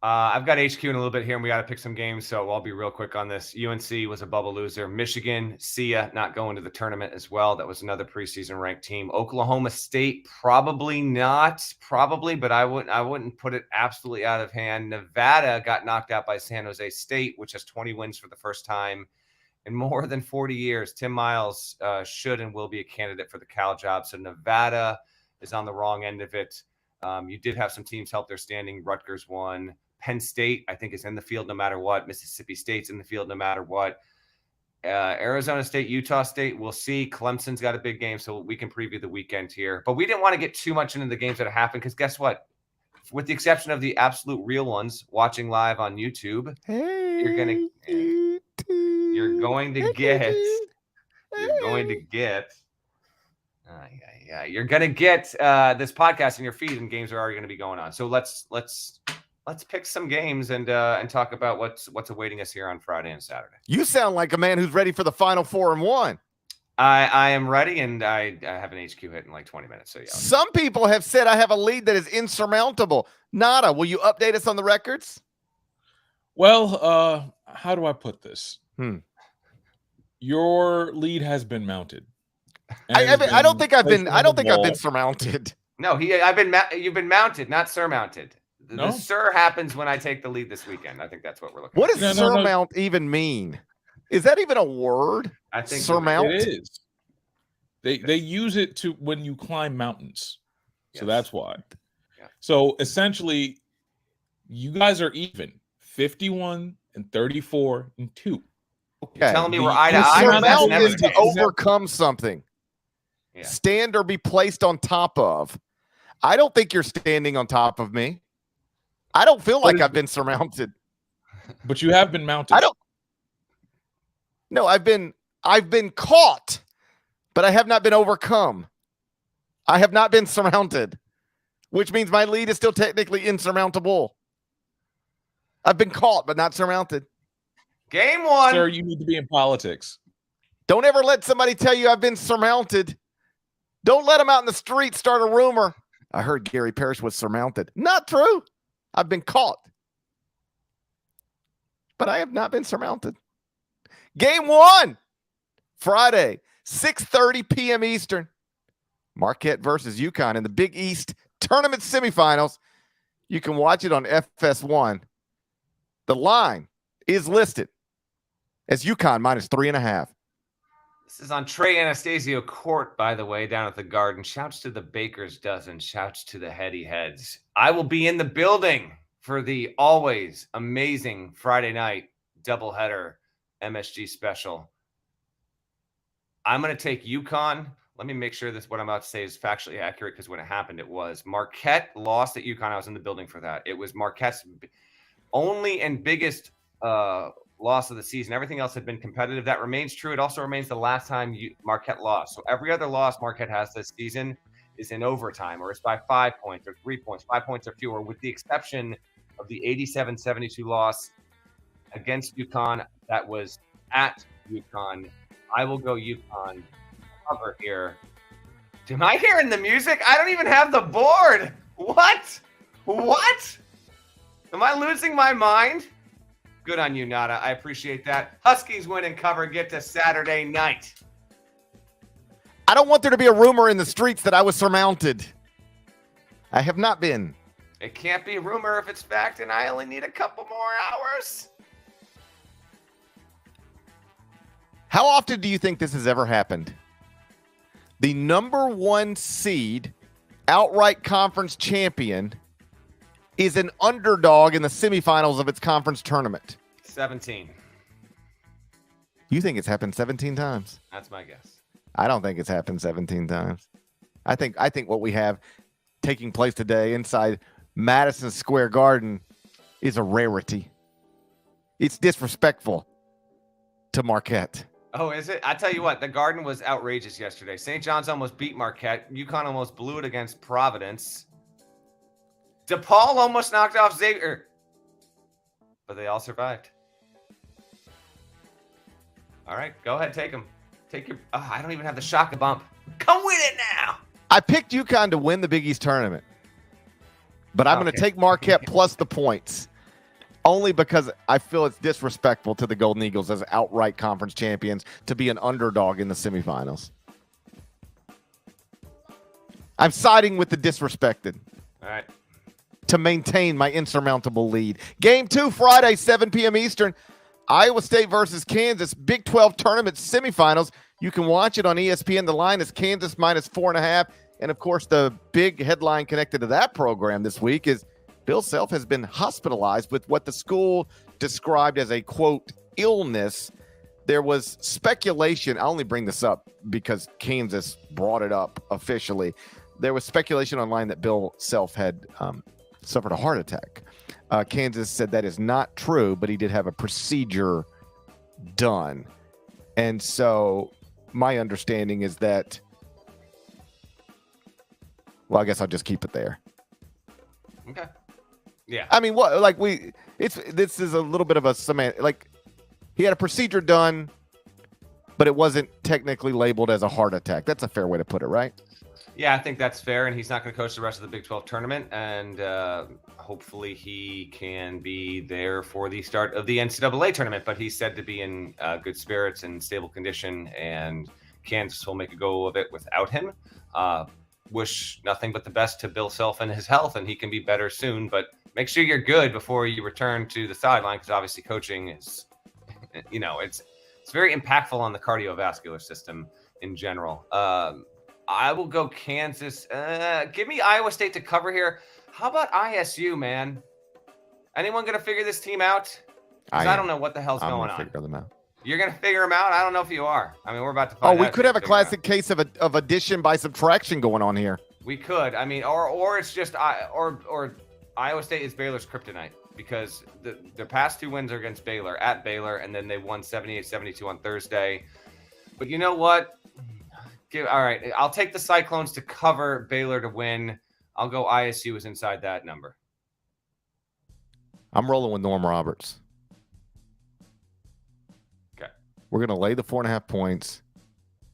I've got HQ in a little bit here, and we got to pick some games, so I'll be real quick on this. UNC was a bubble loser. Michigan, see ya, not going to the tournament as well. That was another preseason ranked team. Oklahoma State, probably not, but I wouldn't put it absolutely out of hand. Nevada got knocked out by San Jose State, which has 20 wins for the first time in more than 40 years. Tim Miles should and will be a candidate for the Cal job, so Nevada is on the wrong end of it. You did have some teams help their standing. Rutgers won. Penn State, I think, is in the field no matter what. Mississippi State's in the field no matter what. Arizona State, Utah State, we'll see. Clemson's got a big game, so we can preview the weekend here. But we didn't want to get too much into the games that have happened because guess what? With the exception of the absolute real ones watching live on YouTube, you're going to get this podcast in your feed, and games are already going to be going on. So let's let's pick some games and talk about what's awaiting us here on Friday and Saturday. You sound like a man who's ready for the final 4 and 1. I am ready, and I have an HQ hit in like 20 minutes. So yeah. Some people have said I have a lead that is insurmountable. Nada, will you update us on the records? Well, how do I put this? Your lead has been mounted. I don't think I've been surmounted. No, you've been mounted, not surmounted. The sir happens when I take the lead this weekend. I think that's what we're looking What at. does surmount even mean? Is that even a word? I think surmount. It is. They use it to when you climb mountains. So that's why. Yeah. So essentially, you guys are even 51 and 34 and 2. Okay. You're telling me we're eye to eye. Surmount is to overcome something. Yeah. Stand or be placed on top of. I don't think you're standing on top of me. I don't feel like I've been surmounted. But you have been mounted. No, I've been caught, but I have not been overcome. I have not been surmounted, which means my lead is still technically insurmountable. I've been caught, but not surmounted. Game 1. Sir, you need to be in politics. Don't ever let somebody tell you I've been surmounted. Don't let them out in the street start a rumor. I heard Gary Parrish was surmounted. Not true. I've been caught. But I have not been surmounted. Game 1, Friday, 6:30 p.m. Eastern. Marquette versus UConn in the Big East tournament semifinals. You can watch it on FS1. The line is listed as UConn -3.5. This is on Trey Anastasio Court, by the way, down at the Garden. Shouts to the Baker's Dozen. Shouts to the Heady Heads. I will be in the building for the always amazing Friday night doubleheader MSG special. I'm going to take UConn. Let me make sure what I'm about to say is factually accurate, because when it happened, it was. Marquette lost at UConn. I was in the building for that. It was Marquette's only and biggest loss of the season. Everything else had been competitive. That remains true. It also remains the last time Marquette lost. So every other loss Marquette has this season is in overtime, or it's by 5 points or 3 points, 5 points or fewer, with the exception of the 87-72 loss against UConn that was at UConn. I will go UConn cover here. Am I hearing the music? I don't even have the board. What? Am I losing my mind? Good on you, Nada. I appreciate that. Huskies win and cover. Get to Saturday night. I don't want there to be a rumor in the streets that I was surmounted. I have not been. It can't be a rumor if it's fact, and I only need a couple more hours. How often do you think this has ever happened? The number 1 seed, outright conference champion, is an underdog in the semifinals of its conference tournament. 17. You think it's happened 17 times? That's my guess. I don't think it's happened 17 times. I think what we have taking place today inside Madison Square Garden is a rarity. It's disrespectful to Marquette. Oh, is it? I tell you what, the Garden was outrageous yesterday. St. John's almost beat Marquette. UConn almost blew it against Providence. DePaul almost knocked off Xavier. But they all survived. All right, go ahead, take them. Take your... Oh, I don't even have the shock and bump. Come win it now. I picked UConn to win the Big East tournament. But I'm going to take Marquette plus the points. Only because I feel it's disrespectful to the Golden Eagles as outright conference champions to be an underdog in the semifinals. I'm siding with the disrespected. All right. To maintain my insurmountable lead. Game 2, Friday, 7 p.m. Eastern. Iowa State versus Kansas, Big 12 tournament semifinals. You can watch it on ESPN. The line is Kansas -4.5. And, of course, the big headline connected to that program this week is Bill Self has been hospitalized with what the school described as a, quote, illness. There was speculation. I only bring this up because Kansas brought it up officially. There was speculation online that Bill Self had suffered a heart attack. Kansas said that is not true, but he did have a procedure done. And so my understanding is that, well, I guess I'll just keep it there. Okay. Yeah. I mean, this is a little bit of a semantic. Like, he had a procedure done, but it wasn't technically labeled as a heart attack. That's a fair way to put it, right? Yeah, I think that's fair, and he's not going to coach the rest of the Big 12 tournament, and hopefully he can be there for the start of the NCAA tournament, but he's said to be in good spirits and stable condition, and Kansas will make a go of it without him. Wish nothing but the best to Bill Self and his health, and he can be better soon, but make sure you're good before you return to the sideline, because obviously coaching is, it's very impactful on the cardiovascular system in general. I will go Kansas. Give me Iowa State to cover here. How about ISU, man? Anyone going to figure this team out? I don't know what the hell's going on. Figure them out. You're going to figure them out? I don't know if you are. I mean, we're about to find out. We could have a classic case of addition by subtraction going on here. We could. I mean, or it's just or Iowa State is Baylor's kryptonite, because their past 2 wins are against Baylor, at Baylor, and then they won 78-72 on Thursday. But you know what? All right, I'll take the Cyclones to cover, Baylor to win. I'll go ISU is inside that number. I'm rolling with Norm Roberts. Okay. We're going to lay the 4.5 points.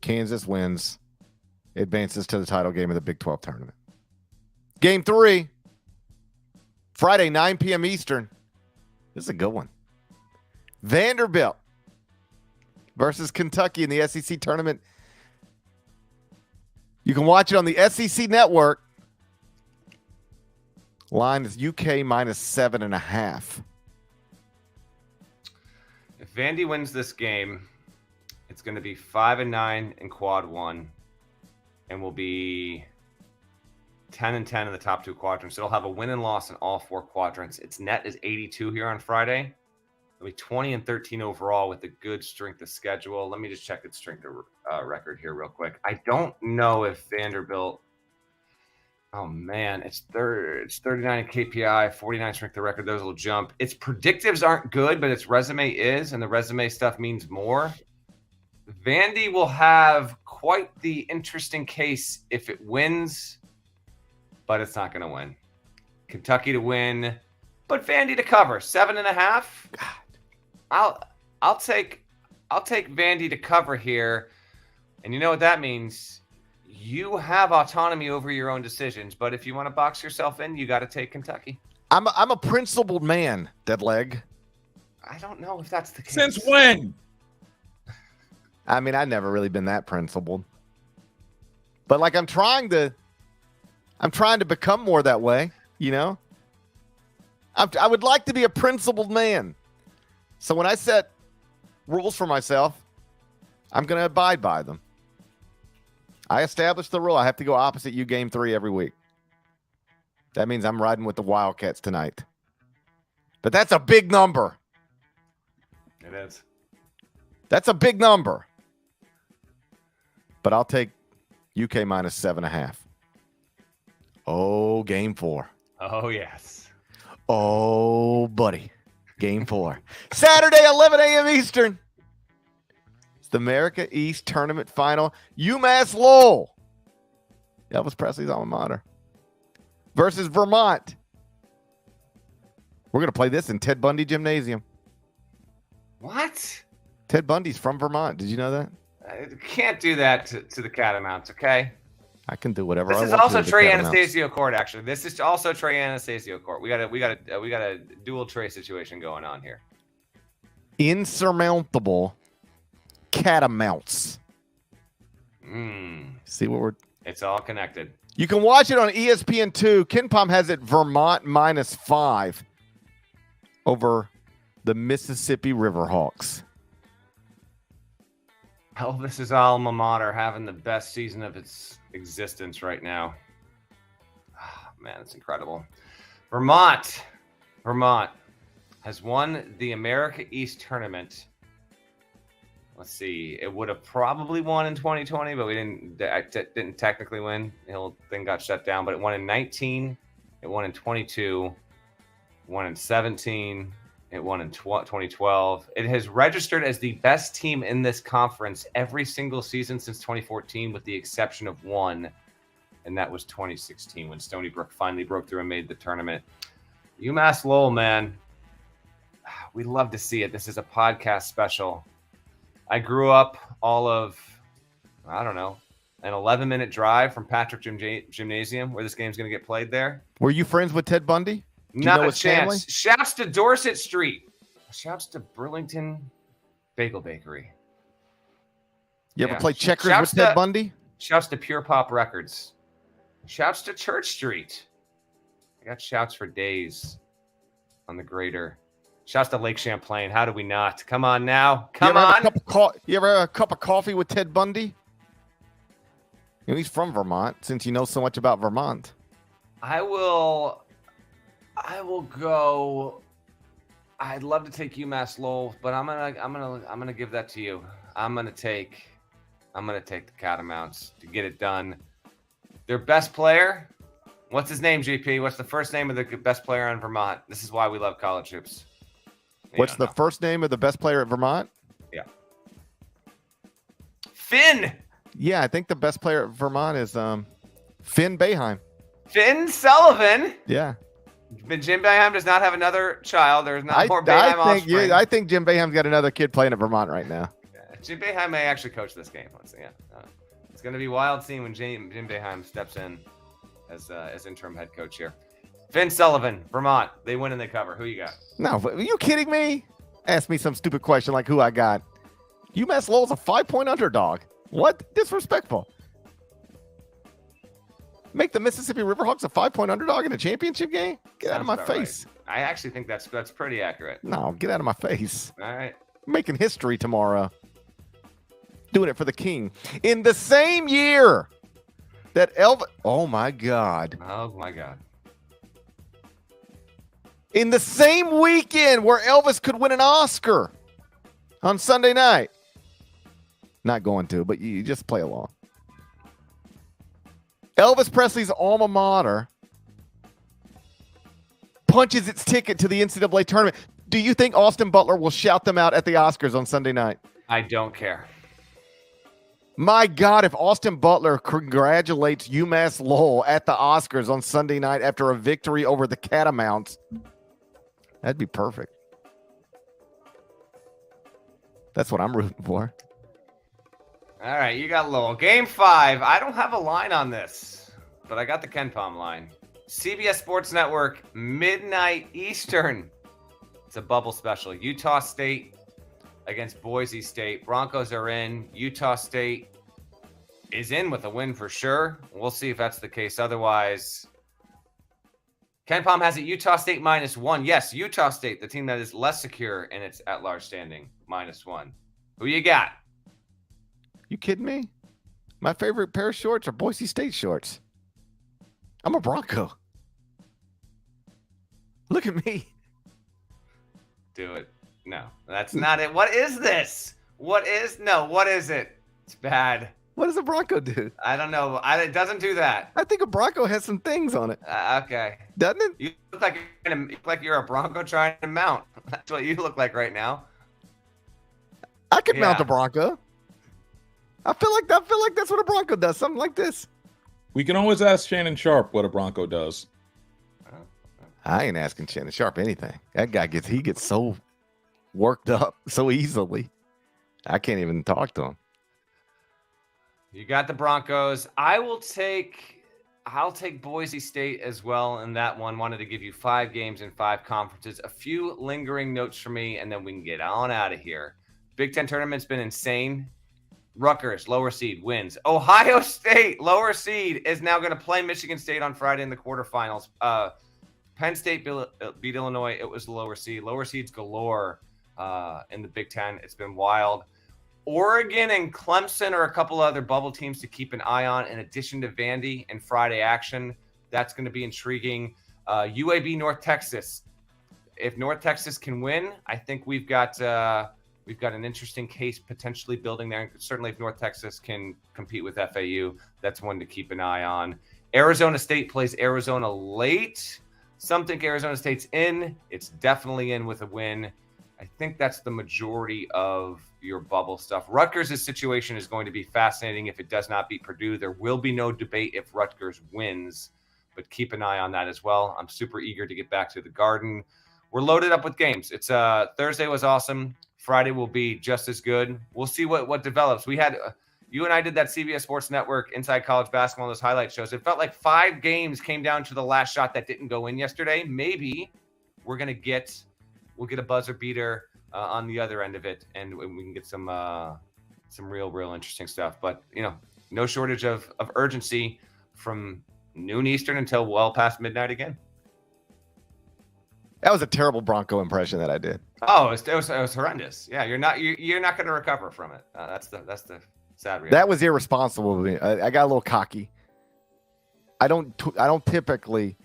Kansas wins, advances to the title game of the Big 12 tournament. Game 3, Friday, 9 p.m. Eastern. This is a good one. Vanderbilt versus Kentucky in the SEC tournament. You can watch it on the SEC network. Line is UK minus 7.5. If Vandy wins this game, it's going to be 5-9 in quad 1, and will be 10-10 in the top 2 quadrants. It'll have a win and loss in all 4 quadrants. Its net is 82 here on Friday. It'll be 20-13 overall with a good strength of schedule. Let me just check its strength of record here real quick. I don't know if Vanderbilt. Oh man, it's 39 in KPI, 49 strength of record. Those will jump. Its predictives aren't good, but its resume is, and the resume stuff means more. Vandy will have quite the interesting case if it wins, but it's not going to win. Kentucky to win, but Vandy to cover 7.5. God, I'll take Vandy to cover here, and you know what that means. You have autonomy over your own decisions, but if you want to box yourself in, you got to take Kentucky. I'm a principled man, Deadleg. I don't know if that's the case. Since when? I mean, I've never really been that principled. But like I'm trying to become more that way, you know? I would like to be a principled man. So when I set rules for myself, I'm going to abide by them. I established the rule. I have to go opposite you game 3 every week. That means I'm riding with the Wildcats tonight. But that's a big number. It is. That's a big number. But I'll take UK minus 7.5. Oh, game 4. Oh, yes. Oh, buddy. Game 4. Saturday, 11 a.m. Eastern. It's the America East Tournament Final. UMass Lowell, Elvis Presley's alma mater, versus Vermont. We're going to play this in Ted Bundy Gymnasium. What? Ted Bundy's from Vermont. Did you know that? I can't do that to the Catamounts, okay? I can do whatever I This want. is also Trey Anastasio Court, actually. This is also Trey Anastasio Court. We got a dual Trey situation going on here. Insurmountable Catamounts. See what we're... It's all connected. You can watch it on ESPN2. KenPom has it Vermont minus 5 over the Mississippi Riverhawks. Elvis's alma mater having the best season of its existence right now. Oh, man, it's incredible. Vermont has won the America East Tournament. Let's see. It would have probably won in 2020, but we didn't technically win. The whole thing got shut down, but it won in 19. It won in 22. Won in 17. It won in 2012. It has registered as the best team in this conference every single season since 2014, with the exception of one, and that was 2016 when Stony Brook finally broke through and made the tournament. UMass Lowell, man. We love to see it. This is a podcast special. I grew up all of, I don't know, an 11-minute drive from Patrick Gymnasium where this game's going to get played there. Were you friends with Ted Bundy? Not a chance. Shouts to Dorset Street. Shouts to Burlington Bagel Bakery. You ever play checkers with Ted Bundy? Shouts to Pure Pop Records. Shouts to Church Street. I got shouts for days on the grader. Shouts to Lake Champlain. How do we not? Come on now. Come on. You ever have a cup of coffee with Ted Bundy? You know, he's from Vermont, since you know so much about Vermont. I will go. I'd love to take UMass Lowell, but I'm gonna give that to you. I'm gonna take the Catamounts to get it done. Their best player, what's his name, GP? What's the first name of the best player in Vermont? This is why we love college hoops. What's the first name of the best player at Vermont? Yeah. Finn. Yeah, I think the best player at Vermont is Finn Boeheim. Finn Sullivan. Yeah. But Jim Boeheim does not have another child. There's not more Boeheim offspring. I think Jim Boeheim's got another kid playing at Vermont right now. Yeah, Jim Boeheim may actually coach this game. Let's see. It's going to be wild seeing when Jim Boeheim steps in as interim head coach here. Finn Sullivan, Vermont. They win and they cover. Who you got? No, are you kidding me? Ask me some stupid question like who I got. UMass Lowell's a 5-point underdog. What? Disrespectful. Make the Mississippi Riverhawks a 5-point underdog in a championship game? Get out of my face. Right. I actually think that's pretty accurate. No, get out of my face. All right. Making history tomorrow. Doing it for the king. In the same year that oh my God. Oh my God. In the same weekend where Elvis could win an Oscar on Sunday night. Not going to, but you just play along. Elvis Presley's alma mater punches its ticket to the NCAA tournament. Do you think Austin Butler will shout them out at the Oscars on Sunday night? I don't care. My God, if Austin Butler congratulates UMass Lowell at the Oscars on Sunday night after a victory over the Catamounts, that'd be perfect. That's what I'm rooting for. All right, you got Lowell. Game 5. I don't have a line on this, but I got the KenPom line. CBS Sports Network, midnight Eastern. It's a bubble special. Utah State against Boise State. Broncos are in. Utah State is in with a win for sure. We'll see if that's the case. Otherwise, KenPom has it Utah State -1. Yes, Utah State, the team that is less secure in its at-large standing, -1. Who you got? You kidding me? My favorite pair of shorts are Boise State shorts. I'm a Bronco. Look at me. Do it. No, that's not it. What is this? What is it? It's bad. What does a Bronco do? I don't know. It doesn't do that. I think a Bronco has some things on it. Okay. Doesn't it? You look like you're a Bronco trying to mount. That's what you look like right now. I could mount a Bronco. I feel like that's what a Bronco does. Something like this. We can always ask Shannon Sharp what a Bronco does. I ain't asking Shannon Sharp anything. That guy gets so worked up so easily. I can't even talk to him. You got the Broncos. I'll take Boise State as well in that one. Wanted to give you 5 games in 5 conferences. A few lingering notes for me, and then we can get on out of here. Big Ten tournament's been insane. Rutgers, lower seed, wins. Ohio State, lower seed, is now going to play Michigan State on Friday in the quarterfinals. Penn State beat Illinois. It was the lower seed. Lower seeds galore in the Big Ten. It's been wild. Oregon and Clemson are a couple other bubble teams to keep an eye on in addition to Vandy and Friday action. That's going to be intriguing. UAB, North Texas. If North Texas can win, I think we've got an interesting case potentially building there. And certainly if North Texas can compete with FAU, that's one to keep an eye on. Arizona State plays Arizona late. Some think Arizona State's in. It's definitely in with a win. I think that's the majority of your bubble stuff. Rutgers' situation is going to be fascinating if it does not beat Purdue. There will be no debate if Rutgers wins. but keep an eye on that as well. I'm super eager to get back to the Garden. We're loaded up with games. It's Thursday was awesome. Friday will be just as good. We'll see what develops. We had you and I did that CBS Sports Network Inside College Basketball, those highlight shows. It felt like 5 games came down to the last shot that didn't go in yesterday. Maybe we'll get a buzzer beater on the other end of it, and we can get some real interesting stuff. But no shortage of urgency from noon Eastern until well past midnight again. That was a terrible Bronco impression that I did. Oh, it was horrendous. Yeah, you're not going to recover from it. That's the sad reality. That was irresponsible of me. I got a little cocky. I don't typically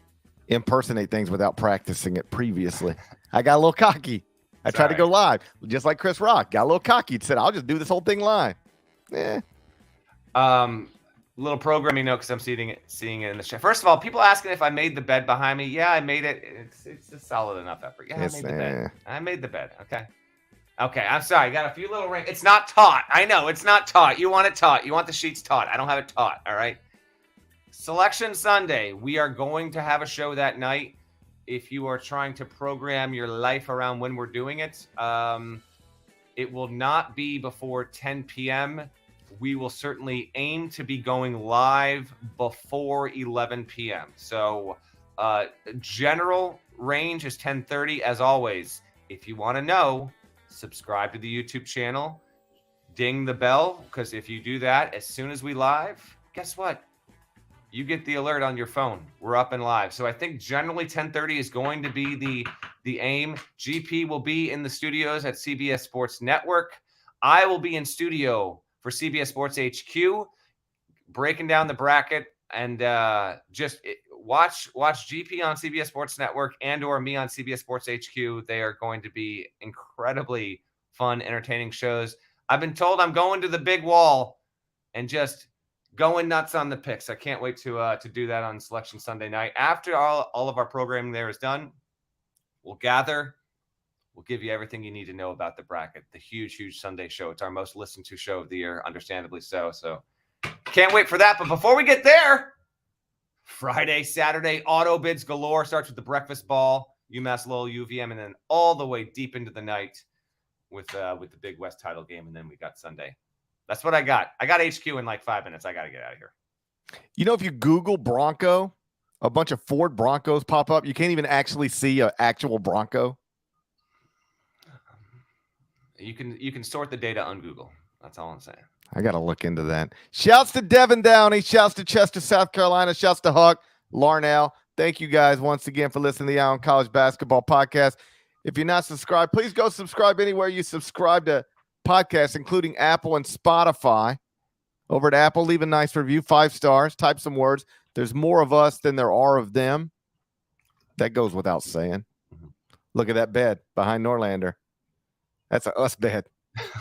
impersonate things without practicing it previously. I got a little cocky. I tried to go live, just like Chris Rock. Got a little cocky. Said, "I'll just do this whole thing live." Yeah. Little programming note because I'm seeing it in the chat. First of all, people asking if I made the bed behind me. Yeah, I made it. It's a solid enough effort. Yeah, I made the bed. I made the bed. Okay. I'm sorry. Got a few little rings. It's not taut. I know it's not taut. You want it taut. You want the sheets taut. I don't have it taut. All right. Selection Sunday. We are going to have a show that night. If you are trying to program your life around when we're doing it, it will not be before 10 p.m. We will certainly aim to be going live before 11 p.m. So general range is 10:30 as always. If you want to know, subscribe to the YouTube channel, ding the bell, because if you do that, as soon as we live, guess what? You get the alert on your phone. We're up and live. So I think generally 10:30 is going to be the aim. GP will be in the studios at CBS Sports Network. I will be in studio for CBS Sports HQ, breaking down the bracket, and just watch GP on CBS Sports Network and/or me on CBS Sports HQ. They are going to be incredibly fun, entertaining shows. I've been told I'm going to the big wall and just going nuts on the picks. I can't wait to do that on Selection Sunday night. After all of our programming there is done, we'll gather. We'll give you everything you need to know about the bracket, the huge Sunday show. It's our most listened to show of the year, understandably so. So can't wait for that. But before we get there, Friday, Saturday, auto bids galore. Starts with the breakfast ball, UMass Lowell, UVM, and then all the way deep into the night with the Big West title game. And then we got Sunday. That's what I got. I got HQ in like 5 minutes. I got to get out of here. If you Google Bronco, a bunch of Ford Broncos pop up. You can't even actually see an actual Bronco. You can sort the data on Google. That's all I'm saying. I got to look into that. Shouts to Devin Downey. Shouts to Chester, South Carolina. Shouts to Huck, Larnell. Thank you guys once again for listening to the Eye on College Basketball Podcast. If you're not subscribed, please go subscribe anywhere you subscribe to podcasts, including Apple and Spotify. Over at Apple, leave a nice review, 5 stars, type some words. There's more of us than there are of them. That goes without saying. Look at that bed behind Norlander. That's an us bed.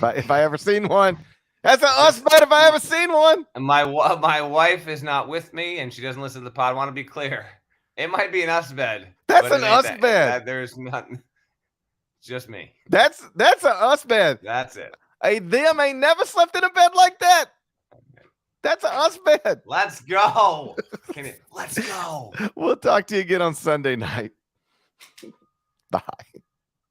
If I ever seen one. That's an us bed if I ever seen one. And my wife is not with me, and she doesn't listen to the pod. I want to be clear. It might be an us bed. That's an us bed. There's nothing. Just me. That's an us bed. That's it. Them ain't never slept in a bed like that. That's an us bed. Let's go. Let's go. We'll talk to you again on Sunday night. Bye.